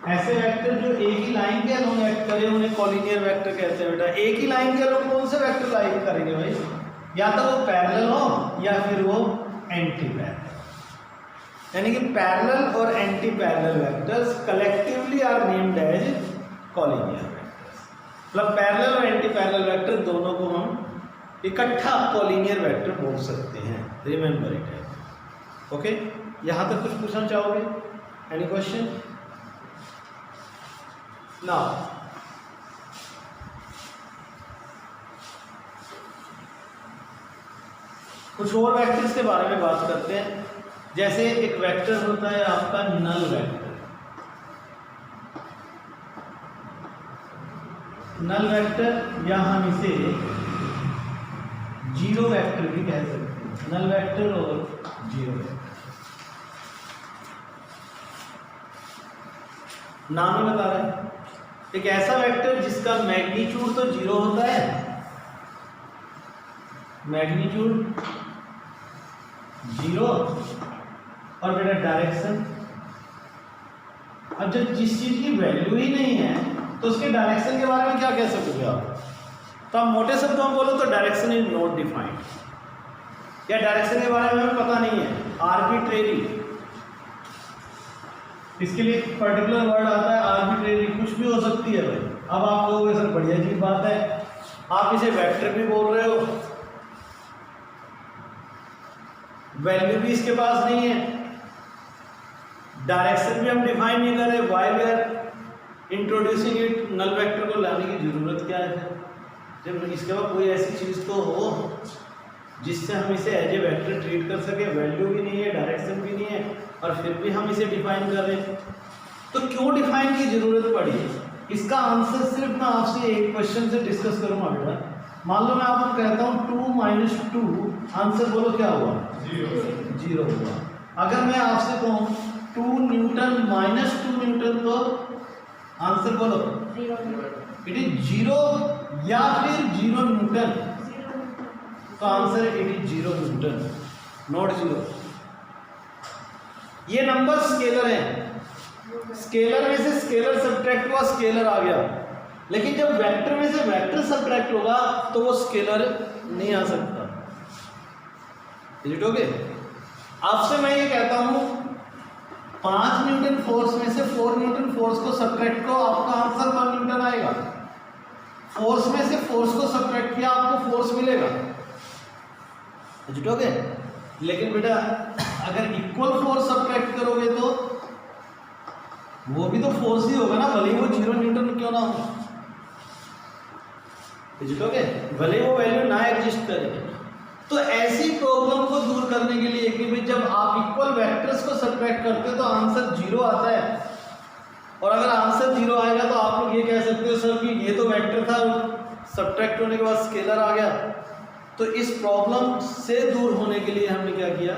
S1: ऐसे वेक्टर जो एक ही लाइन के अलोंग एक्ट करे उन्हें कोलिनियर वेक्टर कहते हैं बेटा। एक ही लाइन के अलोंग कौन से वेक्टर लाइन करेंगे भाई? या तो वो पैरेलल हो या फिर वो एंटी पैरेलल। यानी कि पैरेलल और anti parallel vectors collectively are named as collinear vectors. मतलब पैरेलल और एंटी पैरेलल वेक्टर दोनों को हम इकट्ठा कॉलिनियर वेक्टर बोल सकते हैं। Remember it. ओके, यहां तक कुछ पूछना चाहोगे? Any question? नाउ कुछ और वेक्टर्स के बारे में बात करते हैं। जैसे एक वेक्टर होता है आपका नल वेक्टर। नल वेक्टर या हम इसे जीरो वेक्टर भी कह सकते हैं। नल वेक्टर और जीरो वेक्टर, नाम ही बता रहा है। एक ऐसा वेक्टर जिसका मैग्नीट्यूड तो जीरो होता है, मैग्नीट्यूड जीरो, और बेटा डायरेक्शन। अब जब जिस चीज की वैल्यू ही नहीं है तो उसके डायरेक्शन के बारे में क्या कह सकोगे आप? तो आप मोटे शब्दों में बोलो तो डायरेक्शन इज नॉट डिफाइंड, या डायरेक्शन के बारे में हमें पता नहीं है, आर्बिट्रेरी। इसके लिए एक पर्टिकुलर वर्ड आता है आर्बिट्रेरी, कुछ भी हो सकती है भाई। अब आप कहोगे सर बढ़िया अजीब बात है, आप इसे वेक्टर भी बोल रहे हो, वैल्यू भी इसके पास नहीं है, डायरेक्शन भी हम डिफाइन नहीं कर रहे, why we are introducing it. Null vector को लाने की जरूरत क्या है जब इसके बाद कोई ऐसी चीज तो हो जिससे हम इसे एज ए वेक्टर ट्रीट कर सके। वैल्यू भी नहीं है, डायरेक्शन भी नहीं है, और फिर भी हम इसे डिफाइन कर रहे हैं। तो क्यों डिफाइन की जरूरत पड़ी? इसका आंसर सिर्फ मैं आपसे एक क्वेश्चन से डिस्कस करूंगा बेटा। मान लो मैं आपको कहता हूँ 2 - 2, आंसर बोलो क्या हुआ? जीरो हुआ। अगर मैं आपसे कहूँ 2 न्यूटन -2 न्यूटन तो आंसर बोलो इट इज जीरो, या फिर 0 न्यूटन तो answer it is 0 Newton, not zero. ये नंबर स्केलर हैं, स्केलर में से स्केलर सब्ट्रैक्ट हुआ, स्केलर आ गया। लेकिन जब वेक्टर में से वेक्टर सब्ट्रैक्ट होगा तो वो स्केलर नहीं आ सकता। Is it okay? आपसे मैं ये कहता हूं 5 न्यूटन फोर्स में से 4 न्यूटन फोर्स को सब्ट्रैक्ट करो, आपका आंसर 1 न्यूटन आएगा। फोर्स में से फोर्स को सब्ट्रैक्ट किया, आपको फोर्स मिलेगा, जुटोगे। लेकिन बेटा अगर इक्वल फोर्स सब्ट्रैक्ट करोगे तो वो भी तो फोर्स ही होगा ना, भले ही वो 0 न्यूटन क्यों ना हो, जुटोगे, भले वो वैल्यू ना एग्जिस्ट करे। तो ऐसी प्रॉब्लम को दूर करने के लिए कि भाई जब आप इक्वल वेक्टर्स को सब्ट्रैक्ट करते हो तो आंसर 0 आता है, और अगर आंसर 0 आएगा तो आप लोग ये कह सकते हो सर कि ये तो वेक्टर था, सब्ट्रैक्ट होने के बाद स्केलर आ गया। तो इस प्रॉब्लम से दूर होने के लिए हमने क्या किया,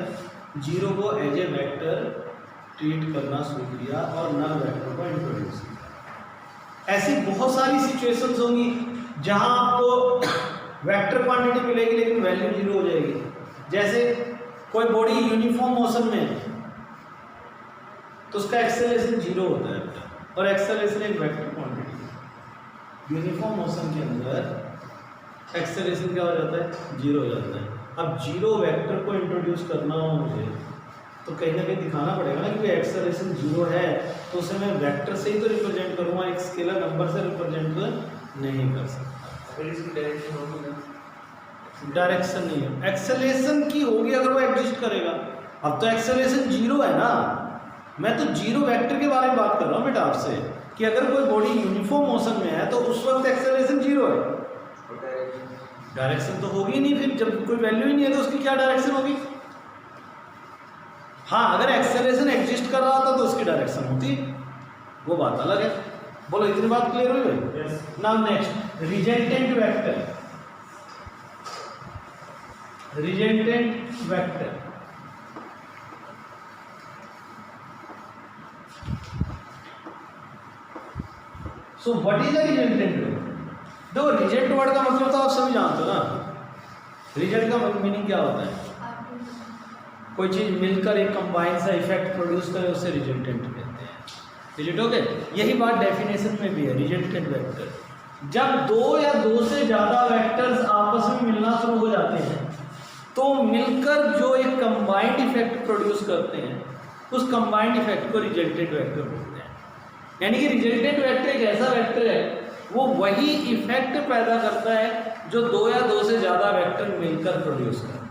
S1: 0 को एज ए वेक्टर ट्रीट करना शुरू किया और नल वेक्टर को इंट्रोड्यूस किया। ऐसी बहुत सारी सिचुएशंस होंगी जहां आपको वेक्टर क्वांटिटी मिलेगी लेकिन वैल्यू 0 हो जाएगी। जैसे कोई बॉडी यूनिफॉर्म मोशन में है तो उसका एक्सेलरेशन 0 होता है, और एक्सेलरेशन एक वेक्टर क्वांटिटी है। यूनिफॉर्म मोशन के अंदर एक्सेलरेशन क्या हो जाता है, 0 हो जाता है। अब 0 वेक्टर को इंट्रोड्यूस करना हो मुझे तो कहीं ना कहीं दिखाना पड़ेगा ना कि एक्सेलरेशन 0 है, तो उसे मैं वेक्टर से ही तो रिप्रेजेंट करूँगा, एक स्केलर नंबर से रिप्रेजेंट नहीं कर सकता। डायरेक्शन नहीं है, एक्सेलरेशन की होगी अगर वो एग्जिस्ट करेगा। अब तो एक्सेलरेशन 0 है ना, मैं तो 0 वेक्टर के बारे में बात कर रहा हूँ बेटा आपसे, कि अगर कोई बॉडी यूनिफॉर्म मोशन में है तो उस वक्त एक्सेलरेशन 0 है, डायरेक्शन तो होगी नहीं। फिर जब कोई वैल्यू ही नहीं है तो उसकी क्या डायरेक्शन होगी। हाँ, अगर एक्सेलरेशन एग्जिस्ट कर रहा था तो उसकी डायरेक्शन होती, वो बात अलग है। बोलो, इतनी बात क्लियर हुई भाई? Now next, resultant vector. Resultant vector so what is the resultant vector? देखो, रिजल्ट वर्ड का मतलब तो आप सभी जानते हो ना। रिजल्ट का मीनिंग क्या होता है, कोई चीज मिलकर एक कंबाइन सा इफेक्ट प्रोड्यूस करे, उसे रिजल्टेंट कहते हैं। रिजल्ट हो गए, यही बात डेफिनेशन में भी है। रिजल्टेंट वेक्टर, जब 2 या 2 से ज़्यादा वेक्टर्स आपस में मिलना शुरू हो जाते हैं तो मिलकर जो एक कंबाइंड इफेक्ट प्रोड्यूस करते हैं, उस कंबाइंड इफेक्ट को रिजल्टेंट वेक्टर बोलते हैं। यानी कि रिजल्टेंट वेक्टर एक ऐसा वेक्टर है, वो वही इफेक्ट पैदा करता है जो 2 या 2 से ज़्यादा वेक्टर मिलकर प्रोड्यूस करते हैं।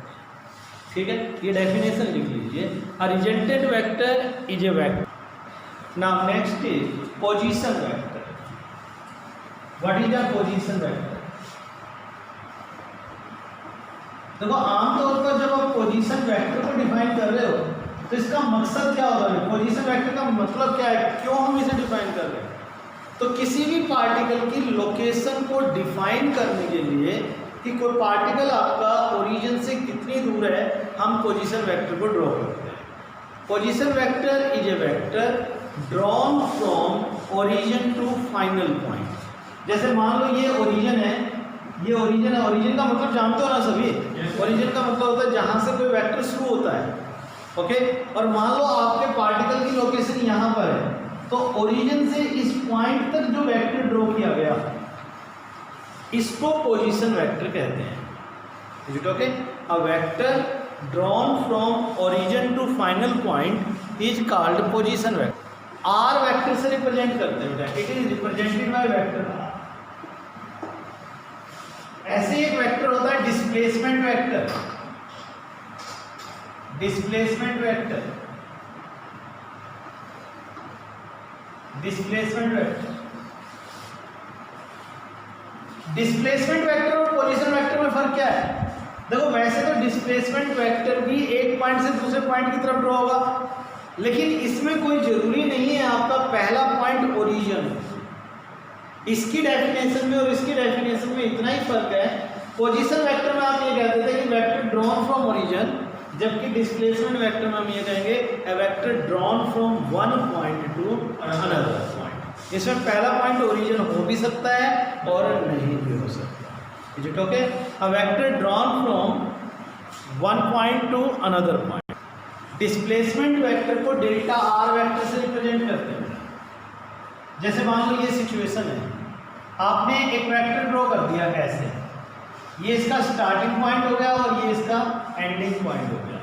S1: ठीक है, ये डेफिनेशन लिख लीजिए। A resultant vector is a vector. Now next is position vector. What is a position vector? देखो, आमतौर पर जब आप पोजीशन वेक्टर को डिफाइन कर रहे हो तो इसका मकसद क्या होता है, पोजीशन वेक्टर का मतलब क्या है, क्यों हम इसे डिफाइन कर रहे हैं? तो किसी भी पार्टिकल की लोकेशन को डिफाइन करने के लिए कि कोई पार्टिकल आपका ओरिजिन से कितनी दूर है, हम पोजीशन वेक्टर को ड्रॉ करते हैं। Position vector is a vector drawn from origin to final point. जैसे मान लो ये ओरिजिन है, ये ओरिजिन है। ओरिजिन का मतलब जानते हो ना सभी? ओरिजिन का मतलब होता है जहाँ से कोई वेक्टर शुरू होता है, ओके। और मान लो आपके पार्टिकल की लोकेशन यहाँ पर है, तो ओरिजिन से इस पॉइंट तक जो वेक्टर ड्रॉ किया गया, इसको पोजीशन वेक्टर कहते हैं। Is it okay? A vector drawn from origin to final point is called position vector. R vector से रिप्रेजेंट करते हैं बेटा, it is represented by vector. ऐसे एक वेक्टर होता है displacement vector. Displacement vector, displacement vector, displacement vector और position vector में फर्क क्या है? देखो, वैसे तो डिस्प्लेसमेंट वेक्टर भी एक पॉइंट से दूसरे पॉइंट की तरफ ड्रॉ होगा, लेकिन इसमें कोई जरूरी नहीं है आपका पहला पॉइंट ओरिजिन। इसकी डेफिनेशन में और इसकी डेफिनेशन में इतना ही फर्क है। पोजीशन वेक्टर में आप ये कहते थे कि वेक्टर ड्रॉन फ्रॉम ओरिजिन, जबकि डिस्प्लेसमेंट वेक्टर में हम ये कहेंगे a vector drawn from one point to another point. इसमें पहला पॉइंट ओरिजिन हो भी सकता है और नहीं भी हो सकता। Is it okay? A vector drawn from one point to another point. Displacement vector को डेल्टा आर वेक्टर से रिप्रेजेंट करते हैं। जैसे मान लो ये सिचुएशन है, आपने एक वेक्टर ड्रॉ कर दिया ऐसे, ये इसका स्टार्टिंग पॉइंट हो गया और ये इसका एंडिंग पॉइंट हो गया।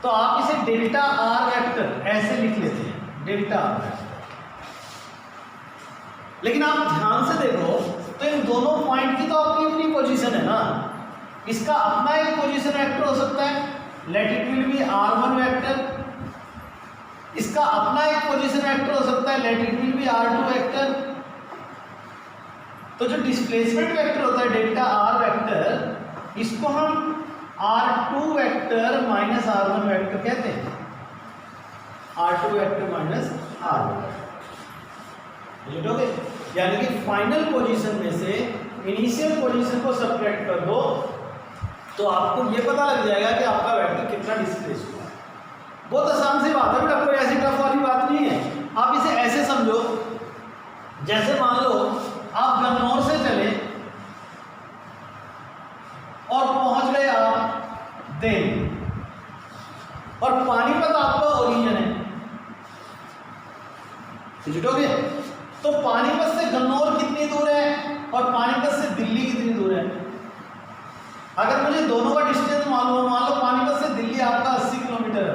S1: तो आप इसे डेल्टा आर वेक्टर ऐसे लिख लेते हैं, डेल्टा आर वेक्टर। लेकिन आप ध्यान से देखो तो इन दोनों पॉइंट की तो अपनी अपनी पोजीशन है ना। इसका अपना एक पोजीशन वेक्टर हो सकता है, let it will be r1 vector. इसका अपना एक पोजीशन वेक्टर हो सकता है, let it will be r2 vector. तो जो डिस्प्लेसमेंट वेक्टर होता है डेल्टा आर वेक्टर, इसको हम r2 vector minus r1 vector कहते हैं, r2 vector minus r1 vector. यानी कि फाइनल पोजीशन में से इनिशियल पोजीशन को सब्ट्रैक्ट कर दो तो आपको ये पता लग जाएगा कि आपका वेक्टर कितना डिस्प्लेस हुआ है। बहुत आसान सी बात है बेटा, कोई ऐसी टफ वाली बात नहीं है। आप इसे ऐसे समझो, जैसे मान लो आप गन्नौर से चले और पहुंच गए आप दिल्ली, और पानीपत आपका ओरिजिन है, जुटोगे? तो पानीपत से गन्नौर कितनी दूर है और पानीपत से दिल्ली कितनी दूर है? अगर मुझे दोनों का डिस्टेंस मालूम हो, मान लो पानीपत से दिल्ली आपका 80 किलोमीटर है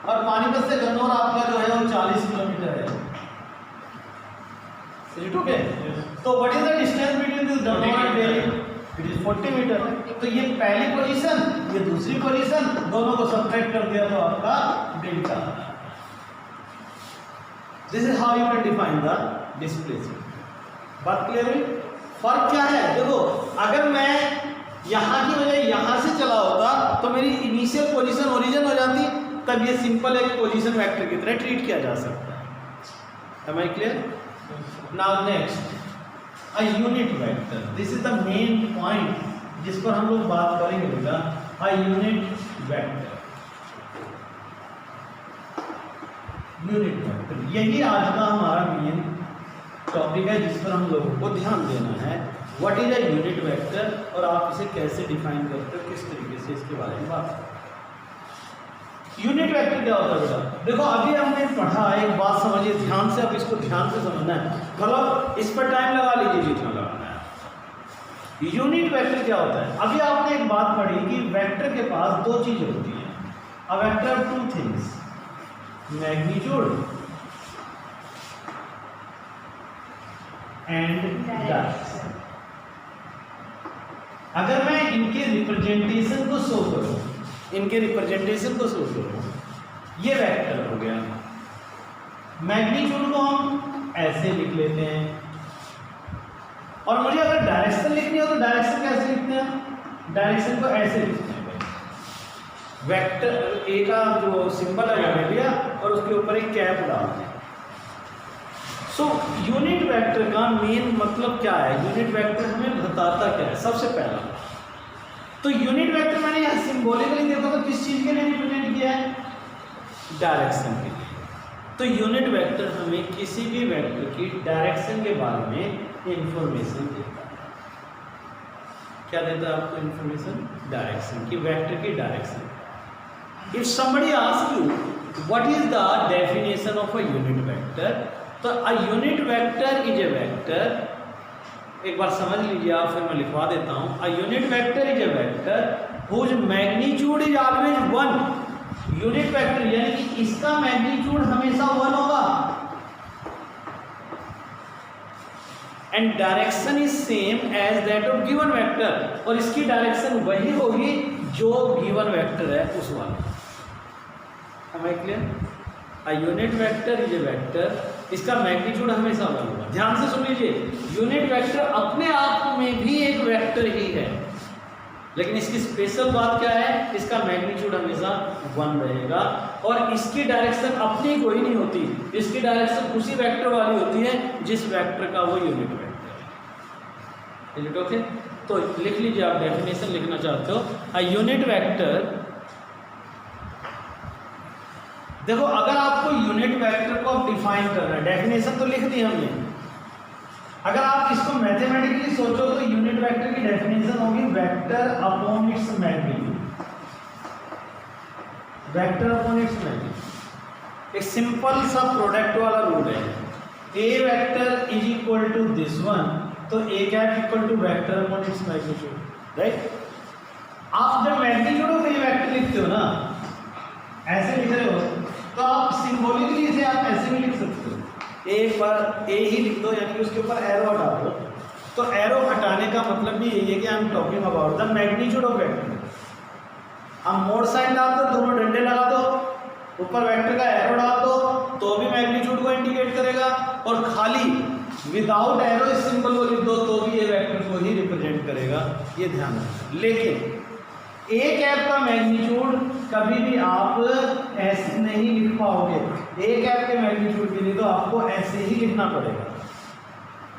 S1: और पानीपत से गन्नौर आपका जो है वो 40 किलोमीटर है, जुटोगे? तो what is the distance between this Gannaur and Delhi? It is 40 metre. तो ये पहली पोजीशन, ये दूसरी पोजीशन, दोनों को सब्ट्रैक्ट कर दिया तो आपका delta. This is how you can define the displacement. बात क्लियर हुई? फर्क क्या है? देखो, अगर मैं यहाँ की बजाय यहाँ से चला होता तो मेरी इनिशियल पोजीशन ओरिजिन हो जाती, तब ये सिंपल एक पोजीशन वेक्टर की तरह ट्रीट किया जा सकता है। Am I clear? Now next, a unit vector. This is the main point जिस पर हम लोग बात करेंगे बेटा, a unit vector। Unit vector यही आज का हमारा मेन टॉपिक है जिस पर हम लोगों को ध्यान देना है। What is a unit vector और आप इसे कैसे डिफाइन करते हो, किस तरीके से इसके बारे में बात करें। यूनिट वेक्टर क्या होता है बेटा? देखो, अभी हमने पढ़ा, एक बात समझिए ध्यान से, अब इसको ध्यान से समझना है, मतलब इस पर टाइम लगा लीजिए जितना लगाना है। यूनिट वेक्टर क्या होता है? अभी आपने एक बात पढ़ी कि वेक्टर के पास दो चीजें होती हैं। A vector two things, magnitude and direction. अगर मैं इनके रिप्रेजेंटेशन को शो करूं, ये वेक्टर हो गया। मैग्नीट्यूड को हम ऐसे लिख लेते हैं, और मुझे अगर डायरेक्शन लिखनी हो तो डायरेक्शन कैसे लिखते हैं? डायरेक्शन को ऐसे लिखते हैं, वेक्टर ए का जो सिंबल है वो ले लिया और उसके ऊपर एक कैप डाल दिया। सो यूनिट वेक्टर का मेन मतलब क्या है? यूनिट वेक्टर हमें बताता क्या है? सबसे पहला तो यूनिट वेक्टर मैंने यहाँ सिंबॉलिकली देखा तो किस चीज के लिए रिप्रेजेंट किया है? डायरेक्शन के लिए। तो यूनिट वेक्टर हमें किसी भी वेक्टर की डायरेक्शन के बारे में इंफॉर्मेशन देता है। क्या देता है आपको इंफॉर्मेशन? डायरेक्शन की, वेक्टर की direction. If somebody asks you what is the definition of a unit vector, तो a unit vector is a vector, एक बार समझ लीजिए आप, फिर मैं लिखवा देता हूँ। A unit vector is a vector whose magnitude is always 1। Unit vector यानी कि इसका मैग्नीट्यूड हमेशा 1 होगा, and direction is same as that of given vector, और इसकी डायरेक्शन वही होगी जो गिवन वेक्टर है उस वाला। Am I clear? A unit vector is a vector, इसका मैग्नीट्यूड हमेशा 1 होगा। ध्यान से सुन लीजिए, यूनिट वेक्टर अपने आप में भी एक वेक्टर ही है, लेकिन इसकी स्पेशल बात क्या है? इसका मैग्नीट्यूड हमेशा 1 रहेगा, और इसकी डायरेक्शन अपनी कोई नहीं होती, इसकी डायरेक्शन उसी वेक्टर वाली होती है जिस वेक्टर का वो यूनिट वेक्टर है। ओके, तो लिख लीजिए, आप डेफिनेशन लिखना चाहते हो। अ यूनिट वेक्टर, देखो अगर आपको यूनिट वेक्टर को आप डिफाइन करना है, डेफिनेशन तो लिख दी हमने, अगर आप इसको मैथमेटिकली सोचो तो यूनिट वेक्टर की डेफिनेशन होगी vector upon its magnitude. Vector upon its magnitude एक सिंपल सा प्रोडक्ट वाला रूल है। A vector is equal to this one, तो A cap equal to vector upon its magnitude, right? आप जब मैग्नीट्यूड ऑफ ए वेक्टर लिखते हो ना, ऐसे लिख रहे हो तो आप सिंबॉलिकली इसे आप ऐसे भी लिख सकते हो, एक बार ए ही लिख दो, यानी कि उसके ऊपर एरो हटा दो। तो एरो हटाने का मतलब भी यही है कि आई am talking about the magnitude of vector. हम मोड साइन डाल दो, दोनों डंडे लगा दो, ऊपर वेक्टर का एरो डाल दो तो भी मैग्नीट्यूड को इंडिकेट करेगा, और खाली विदाउट एरो इस सिंबल को लिख दो तो भी ये वेक्टर को ही रिप्रेजेंट करेगा, ये ध्यान रखना। लेकिन ए कैप का मैग्नीट्यूड कभी भी आप ऐसे नहीं लिख पाओगे, ए कैप के मैग्नीट्यूड के लिए तो आपको ऐसे ही लिखना पड़ेगा।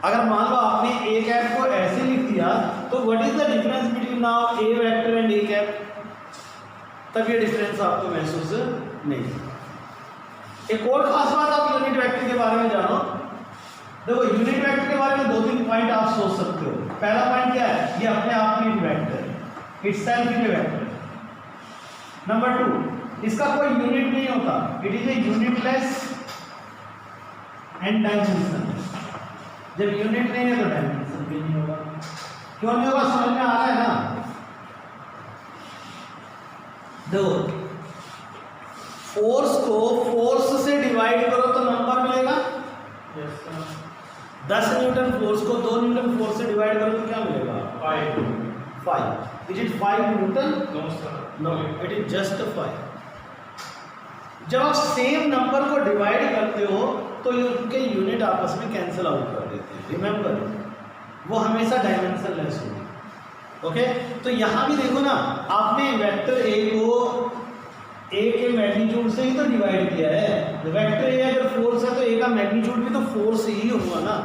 S1: अगर मान लो आपने ए कैप को ऐसे लिख दिया तो what is the difference between now A vector and A cap, तब ये डिफरेंस आपको महसूस नहीं। एक और खास बात आप यूनिट वेक्टर के बारे में जानो। देखो यूनिट वेक्टर के बारे में 2-3 पॉइंट आप सोच सकते हो। पहला पॉइंट क्या है, ये अपने आप में वेक्टर है, itself is a vector. Number 2, इसका कोई यूनिट नहीं होता, it is a unitless and dimension. जब यूनिट नहीं है तो डायमेंशन भी नहीं होगा। क्यों नहीं होगा, समझ में आ रहा है ना? देखो फोर्स को फोर्स से डिवाइड करो तो नंबर मिलेगा। 10 न्यूटन फोर्स को 2 न्यूटन फोर्स से डिवाइड करो तो क्या मिलेगा? 5। Is it 5 newton? No, it is just 5। जब आप सेम नंबर को डिवाइड करते हो तो उनके यूनिट आपस में कैंसिल आउट कर देते हैं। रिमेंबर, वो हमेशा डायमेंशन लेस होगी। ओके, तो यहाँ भी देखो ना, आपने वेक्टर ए को ए के मैग्नीट्यूड से ही तो डिवाइड किया है। वेक्टर ए अगर फोर्स है तो ए का मैग्नीट्यूड भी तो फोर्स ही होगा ना।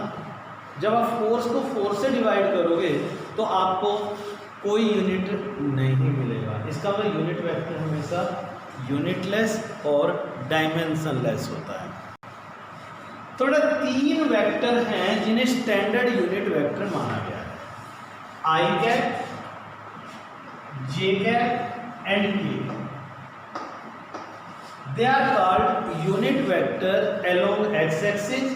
S1: जब आप फोर्स को फोर्स से डिवाइड करोगे तो आपको कोई यूनिट नहीं मिलेगा। इसका मतलब यूनिट वेक्टर हमेशा यूनिटलेस और डायमेंशनलेस होता है। तो 3 वेक्टर हैं जिन्हें स्टैंडर्ड यूनिट वेक्टर माना गया है, आई कैप, जे कैप एंड के। They are called unit vector along x-axis,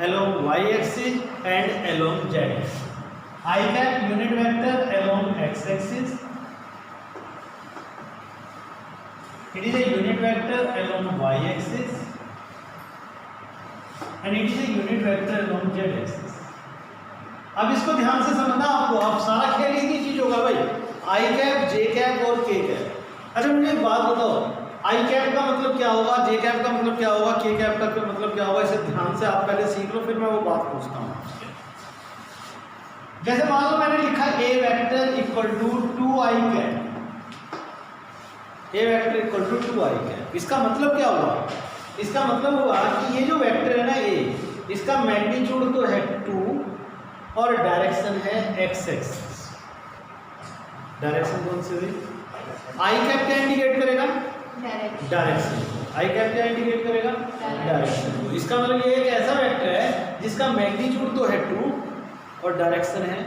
S1: along y-axis, and along z-axis. I cap unit vector along x-axis. It is a unit vector along y-axis, and it is a unit vector along z-axis. अब इसको ध्यान से समझना आपको, आप सारा खेल एक ही चीज होगा भाई, आई कैप, जे कैप और के कैप। अच्छा मुझे एक बात बताओ, आई कैप का मतलब क्या होगा, जे कैप का मतलब क्या होगा, के कैप का मतलब क्या होगा? इसे ध्यान से आप पहले सीख लो, फिर मैं वो बात पूछता हूँ। जैसे मान लो मैंने लिखा A vector equal to 2i cap, A vector equal to 2i cap. इसका मतलब क्या हुआ? इसका मतलब हुआ कि ये जो वेक्टर है ना ए, इसका मैग्नीट्यूड तो है 2 और डायरेक्शन है एक्स एक्सिस। डायरेक्शन कौन सी हुई? आई कैप क्या इंडिकेट करेगा? डायरेक्शन। आई कैप क्या इंडिकेट करेगा? डायरेक्शन को। इसका मतलब ये एक ऐसा वेक्टर है जिसका मैग्नीट्यूड तो है 2 और डायरेक्शन है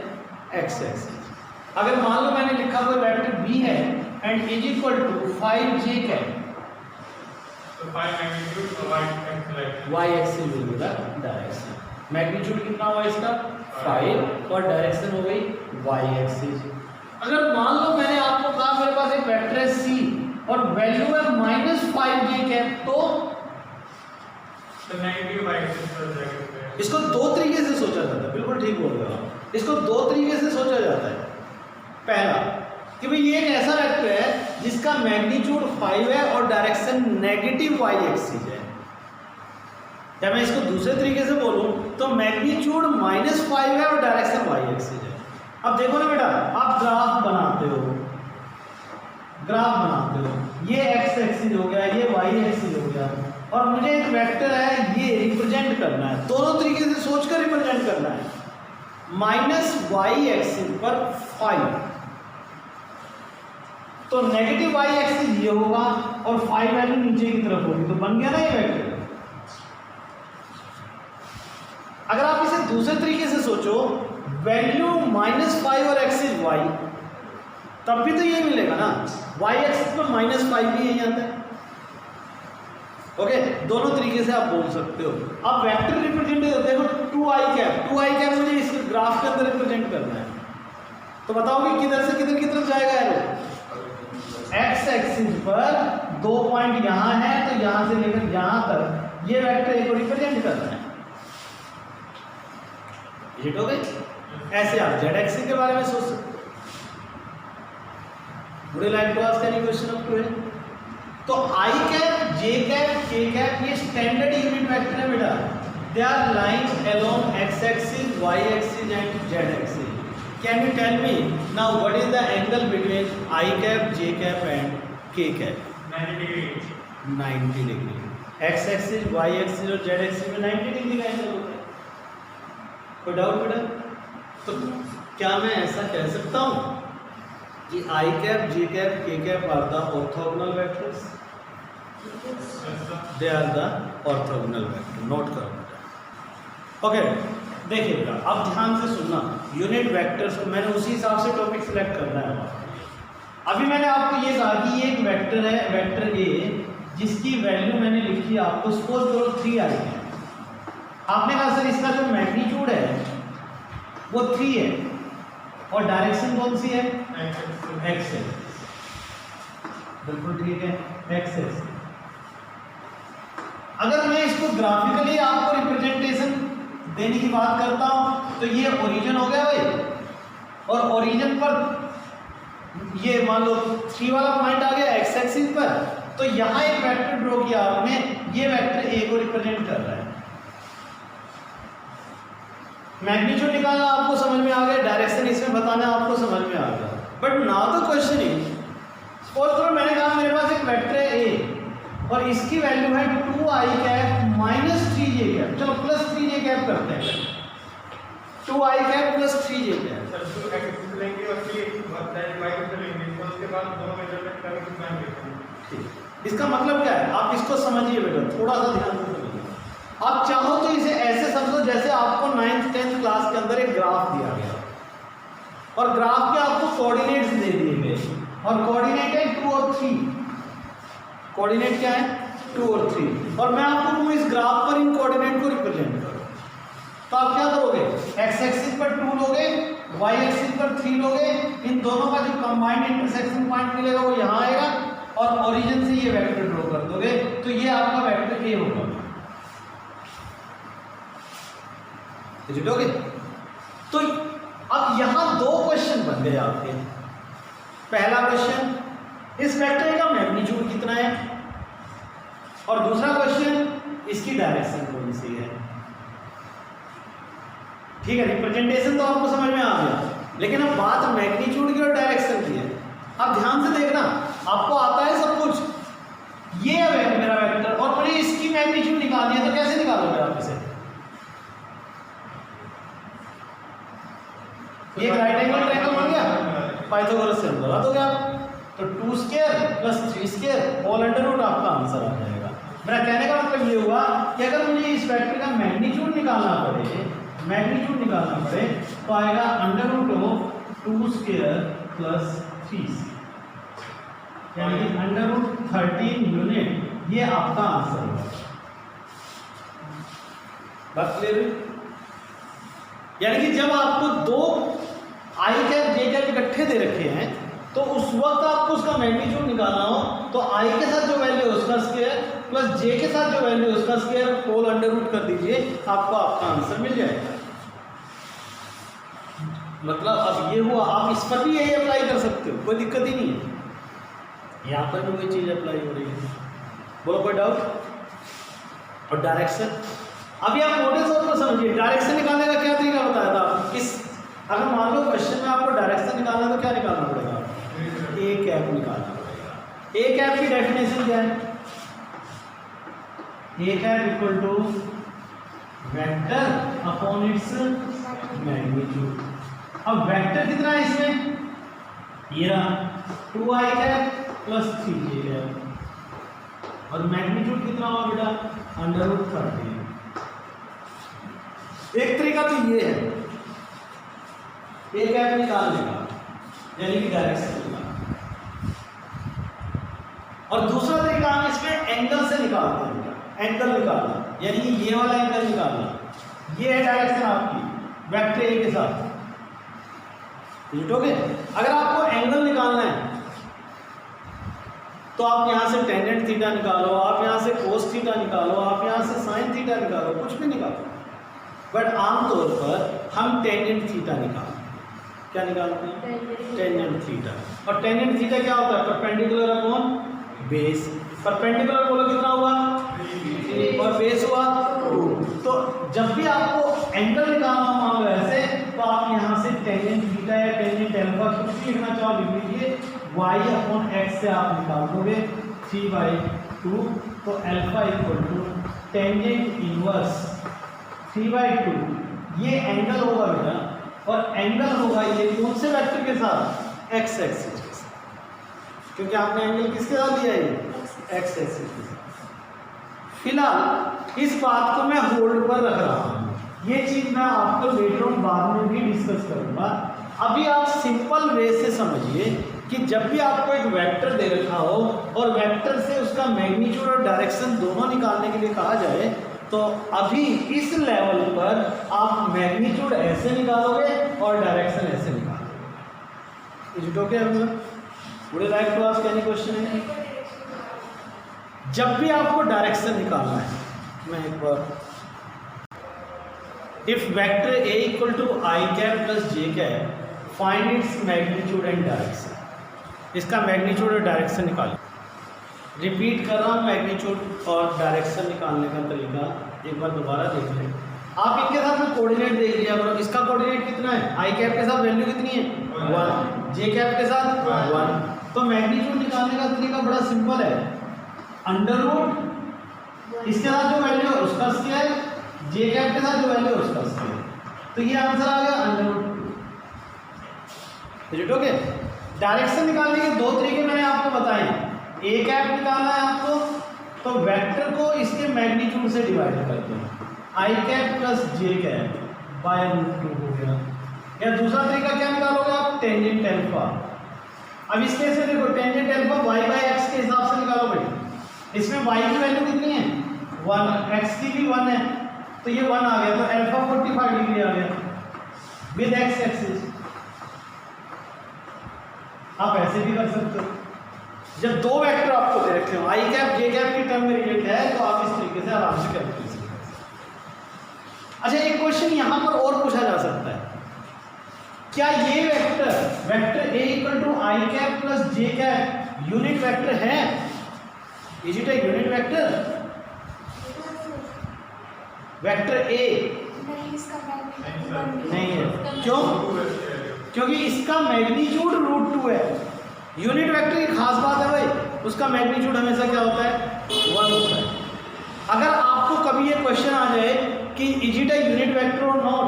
S1: एक्स एक्सिस। अगर मान लो मैंने लिखा कोई वेक्टर बी है and is equal to 5j cap, तो 5 magnitude Y axis will be the direction. Magnitude कितना हुआ इसका? 5 और डायरेक्शन हो गई वाई एक्सिस। अगर मान लो मैंने आपको कहा मेरे पास एक वेक्टर है सी और वैल्यू है -5j कैप, तो नेगेटिव वाई एक्सिस पर जाएगा। इसको 2 तरीके से सोचा जाता है, बिल्कुल ठीक बोल रहे हो आप। इसको 2 तरीके से सोचा जाता है। पहला कि भाई ये एक ऐसा वेक्टर है जिसका मैग्नीट्यूड 5 है और डायरेक्शन नेगेटिव वाई एक्सिस है। या मैं इसको दूसरे तरीके से बोलूं तो मैग्नीट्यूड -5 है और डायरेक्शन वाई एक्सिस है। अब देखो ना बेटा, आप ग्राफ बनाते हो, ये एक्स एक्सिस हो गया, ये वाई एक्सिस हो गया, और मुझे एक वेक्टर है ये रिप्रेजेंट करना है। दोनों तरीके से सोचकर रिप्रेजेंट करना है। -y एक्सिस पर 5, तो नेगेटिव वाई एक्सिस ये होगा और 5 वैल्यू नीचे की तरफ होगी, तो बन गया ना ये वेक्टर। अगर आप इसे दूसरे तरीके से सोचो, वैल्यू -5 और एक्सिस y, तब भी तो ये मिलेगा ना। y एक्सिस पर -5 भी यही आता है। ओके, दोनों तरीके से आप बोल सकते हो। अब वेक्टर रिप्रेजेंट देखो 2i कैप मुझे इस ग्राफ के अंदर रिप्रेजेंट करना है, तो बताओ कि किधर से किधर की तरफ जाएगा एरो? x एक्सिस पर 2 पॉइंट यहाँ है तो यहाँ से लेकर यहाँ तक ये वेक्टर ए को रिप्रेजेंट कर रहा है। ये हो गई। ऐसे आप जेड एक्सिस के बारे में सोच सकते हो। Would you like to ask any question up to it? तो I cap, J cap, K cap ये स्टैंडर्ड यूनिट वेक्टर है बेटा। They are lines along X axis, Y axis and Z axis. Can you tell me now what is the angle between I cap, J cap and K cap? 90 degree. X axis, Y axis और Z axis में 90 degree का angle होता है। कोई doubt बेटा? तो क्या मैं ऐसा कह सकता हूँ कि I cap, J cap, K cap are the orthogonal vectors? They are the orthogonal vector. Note करो बेटा। ओके, देखिए बेटा अब ध्यान से सुनना। यूनिट वेक्टर्स को मैंने उसी हिसाब से टॉपिक सिलेक्ट करना है। अभी मैंने आपको ये कहा कि ये एक वेक्टर है, वेक्टर ए, जिसकी वैल्यू मैंने लिखी आपको, सपोज करो 3 आई है। आपने कहा सर इसका जो मैग्नीट्यूड है वो 3 है और डायरेक्शन कौन सी है? एक्स है। बिल्कुल ठीक है, एक्स एक्स। अगर मैं इसको ग्राफिकली आपको रिप्रेजेंटेशन देने की बात करता हूं तो ये ओरिजिन हो गया भाई, और ओरिजिन पर ये मान लो 3 वाला पॉइंट आ गया एक्स एक्सिस पर, तो यहां एक वेक्टर ड्रॉ किया आपने, ये वेक्टर ए को रिप्रेजेंट कर रहा है। मैग्नीट्यूड निकालना आपको समझ में आ गया, डायरेक्शन इसमें बताना आपको समझ में आ गया। But now the question is, suppose करो मैंने कहा मेरे पास एक वेक्टर है ए और इसकी वैल्यू है 2i cap minus 3j cap. चलो प्लस 3j कैप करते हैं। 2i cap plus 3j cap. इसका मतलब क्या है आप इसको समझिए बेटा, थोड़ा सा ध्यान से समझिए। आप चाहो तो इसे ऐसे समझो जैसे आपको 9th 10th क्लास के अंदर एक ग्राफ दिया गया और ग्राफ के आपको कोऑर्डिनेट्स दे दिए गए, और कोऑर्डिनेट है 2 और 3। कोऑर्डिनेट क्या है? 2 और 3। और मैं आपको कहूँ इस ग्राफ पर इन कोऑर्डिनेट को रिप्रेजेंट करो, तो आप क्या करोगे? एक्स एक्सिस पर 2 लोगे, वाई एक्सिस पर 3 लोगे, इन दोनों का जो कंबाइंड इंटरसेक्शन पॉइंट मिलेगा वो यहाँ आएगा और ओरिजिन से ये वेक्टर ड्रॉ कर दोगे, तो ये आपका वेक्टर ए होगा। तो अब यहां 2 क्वेश्चन बन गए आपके। पहला क्वेश्चन, इस वेक्टर का मैग्नीट्यूड कितना है, और दूसरा क्वेश्चन, इसकी डायरेक्शन कौन सी है। ठीक है, रिप्रेजेंटेशन तो आपको समझ में आ गया, लेकिन अब बात मैग्नीट्यूड की और डायरेक्शन की है। अब ध्यान से देखना, आपको आता है सब कुछ। ये है मेरा वेक्टर और मुझे इसकी मैग्नीट्यूड निकालनी है, तो कैसे निकालोगे आप इसे? ये राइट एंगल ट्रायंगल बन गया, पाइथागोरस से लगा दोगे आप, तो 2 square plus 3 square whole under root आपका आंसर आ जाएगा। मेरा कहने का मतलब ये हुआ कि अगर मुझे इस वेक्टर का मैग्नीट्यूड निकालना पड़े, तो आएगा under root of 2 square plus 3 यानी कि अंडर रूट 13 यूनिट। ये आपका आंसर होगा। बात क्लियर है? यानी कि जब आपको 2 आई कैप जे कैप इकट्ठे दे रखे हैं, तो उस वक्त आपको उसका मैग्नीट्यूड निकालना हो, तो आई के साथ जो वैल्यू है उसका स्क्वायर प्लस जे के साथ जो वैल्यू है उसका स्क्वायर होल अंडर रूट कर दीजिए, आपको आपका आंसर मिल जाएगा। मतलब अब ये हुआ, आप इस पर भी यही अप्लाई कर सकते हो, कोई दिक्कत ही नहीं है। यहाँ पर भी कोई चीज़ अप्लाई हो रही है, बोलो कोई डाउट? और डायरेक्शन, अभी आप मोटे तौर पर समझिए, डायरेक्शन निकालने का क्या तरीका बताया था आपको। किस, अगर मान लो क्वेश्चन में आपको डायरेक्शन निकालना है तो क्या निकालना पड़ेगा? ए कैप निकालना पड़ेगा। ए कैप की डेफिनेशन क्या है? A cap equal to vector upon its magnitude. अब वेक्टर कितना है इसमें? ये रहा 2i cap plus 3j cap, और मैग्नीट्यूड कितना होगा बेटा? Under root 13। एक तरीका तो ये है ए कैप निकालने का, यानी कि डायरेक्शन निकालना, और दूसरा तरीका हम इसमें एंगल से निकालते हैं। एंगल निकालना यानी कि ये वाला एंगल निकालना, ये है डायरेक्शन आपकी वेक्टर ए के साथ। ठीक है, अगर आपको एंगल निकालना है तो आप यहाँ से टेंजेंट थीटा निकालो, आप यहाँ से कोस थीटा निकालो, आप यहाँ से साइन थीटा निकालो, कुछ भी निकालो, बट आमतौर पर हम टेंजेंट थीटा निकालते हैं। क्या निकालते हैं? Tangent theta. और टेंजेंट थीटा क्या होता है? Perpendicular upon base. परपेंडिकुलर बोलो कितना हुआ? और बेस हुआ 2। तो जब भी आपको एंगल निकालना हो मान लो ऐसे, तो आप यहाँ से टेंजेंट थीटा या टेंजेंट अल्फा कुछ भी लिखना चाहो लिख लीजिए, y अपॉन x से आप निकाल दोगे 3/2। तो alpha equal to tangent inverse 3/2। ये एंगल होगा बेटा, और एंगल होगा ये कौन से वेक्टर के साथ? x एक्सिस के साथ, क्योंकि आपने एंगल किसके साथ दिया है? x एक्सिस के साथ। फिलहाल इस बात को मैं होल्ड पर रख रहा हूँ, ये चीज़ मैं आपको लेटर ऑन बाद में भी डिस्कस करूँगा। अभी आप सिंपल वे से समझिए कि जब भी आपको एक वेक्टर दे रखा हो और वेक्टर से उसका मैग्नीट्यूड और डायरेक्शन दोनों निकालने के लिए कहा जाए, तो अभी इस लेवल पर आप मैग्नीट्यूड ऐसे निकालोगे और डायरेक्शन ऐसे निकालोगे। Is it okay? Would you like to ask any question? जब भी आपको डायरेक्शन निकालना है, मैं एक बार, if vector A equal to I cap plus J cap find its magnitude and direction. इसका मैग्नीट्यूड और डायरेक्शन निकालें। रिपीट कर रहा हूँ, मैग्नीट्यूड और डायरेक्शन निकालने का तरीका एक बार दोबारा देख लें। आप इनके साथ में कोऑर्डिनेट देख लिया करो। इसका कोऑर्डिनेट कितना है? आई कैप के साथ वैल्यू कितनी है? 1। जे कैप के साथ 1। तो मैग्नीट्यूड निकालने का तरीका बड़ा सिंपल है, अंडर रूट इसके साथ जो वैल्यू है उसका स्क्वायर, जे कैप के साथ जो वैल्यू है उसका स्क्वायर। तो ये आंसर आ गया under root. Is it okay? Direction निकालने के दो तरीके मैंने आपको बताए। ए कैप निकालना है आपको, तो वेक्टर को इसके मैग्नीट्यूड से डिवाइड करते हैं, I cap plus J cap by √2 हो गया। या दूसरा तरीका क्या निकालोगे आप? Tangent alpha. अब इसके से देखो, tangent alpha y by X के हिसाब से निकालो भाई। इसमें y की वैल्यू कितनी है? 1, x की भी 1 है, तो ये 1 आ गया। तो अल्फा 45 डिग्री आ गया विद x एक्सिस। आप ऐसे भी कर सकते हो। जब दो वेक्टर आपको दे रखे हो, आई कैप जे कैप की टर्म में रिलेट है, तो आप इस तरीके से आराम से कैलकुलेशन कर सकते। अच्छा, एक क्वेश्चन यहाँ पर और पूछा जा सकता है, क्या ये vector A equal to I cap plus J cap unit vector है? Is it a unit vector? Vector A नहीं है। क्यों? क्योंकि इसका मैग्नीट्यूड √2 है। यूनिट वेक्टर की खास बात है भाई, उसका मैग्नीट्यूड हमेशा क्या होता है? 1 होता है। अगर आपको कभी ये क्वेश्चन आ जाए कि is it a unit vector और नॉट,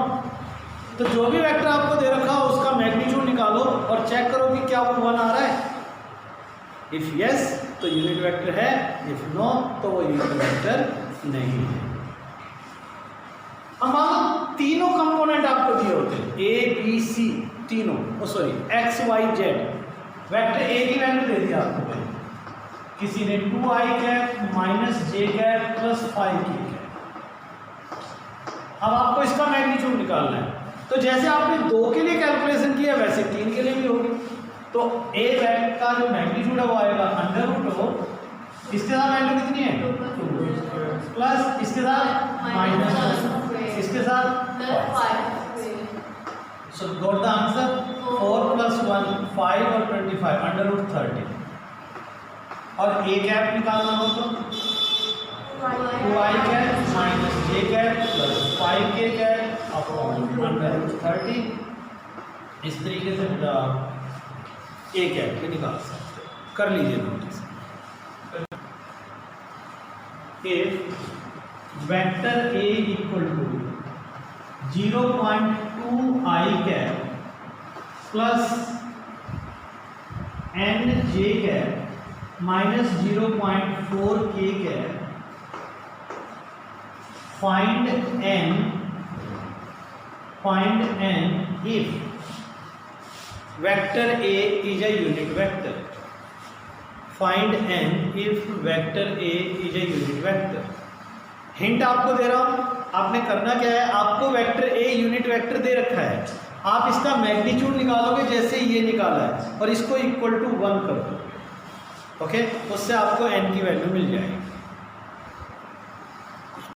S1: तो जो भी वेक्टर आपको दे रखा हो उसका मैग्नीट्यूड निकालो और चेक करो कि क्या वो 1 आ रहा है। इफ यस तो यूनिट वेक्टर है, इफ नो तो वो यूनिट वेक्टर नहीं है। अब मान तीनों कंपोनेंट आपको दिए होते हैं, ए बी सी तीनों, X Y Z. Vector A की वैल्यू दे दी आपको पहले, किसी ने 2i cap minus J cap plus 5k cap. अब आपको इसका मैग्नीट्यूड निकालना है, तो जैसे आपने 2 के लिए कैलकुलेशन किया वैसे 3 के लिए भी होगी। तो ए वेक्टर का जो मैग्नीट्यूड है वो आएगा अंडर रूट हो, इसके साथ वैल्यू कितनी है 2 प्लस इसके साथ माइनस इसके साथ 5। सो गॉट द आंसर 4 + 1 5 और 25 अंडर रूट 30। और ए कैप निकालना हो तो 2i cap minus J cap plus 5k cap upon under root 30। इस तरीके से आप ए कैप भी निकाल सकते हो, कर लीजिए notice. If vector A equal to 0.2i cap plus n j cap minus 0.4k cap, find n if vector A is a unit vector. Find n if vector A is a unit vector. Hint आपको दे रहा हूं, आपने करना क्या है, आपको vector A unit vector दे रखा है, आप इसका मैग्नीट्यूड निकालोगे जैसे ये निकाला है और इसको इक्वल टू 1 कर दो, ओके, उससे आपको n की वैल्यू मिल जाएगी।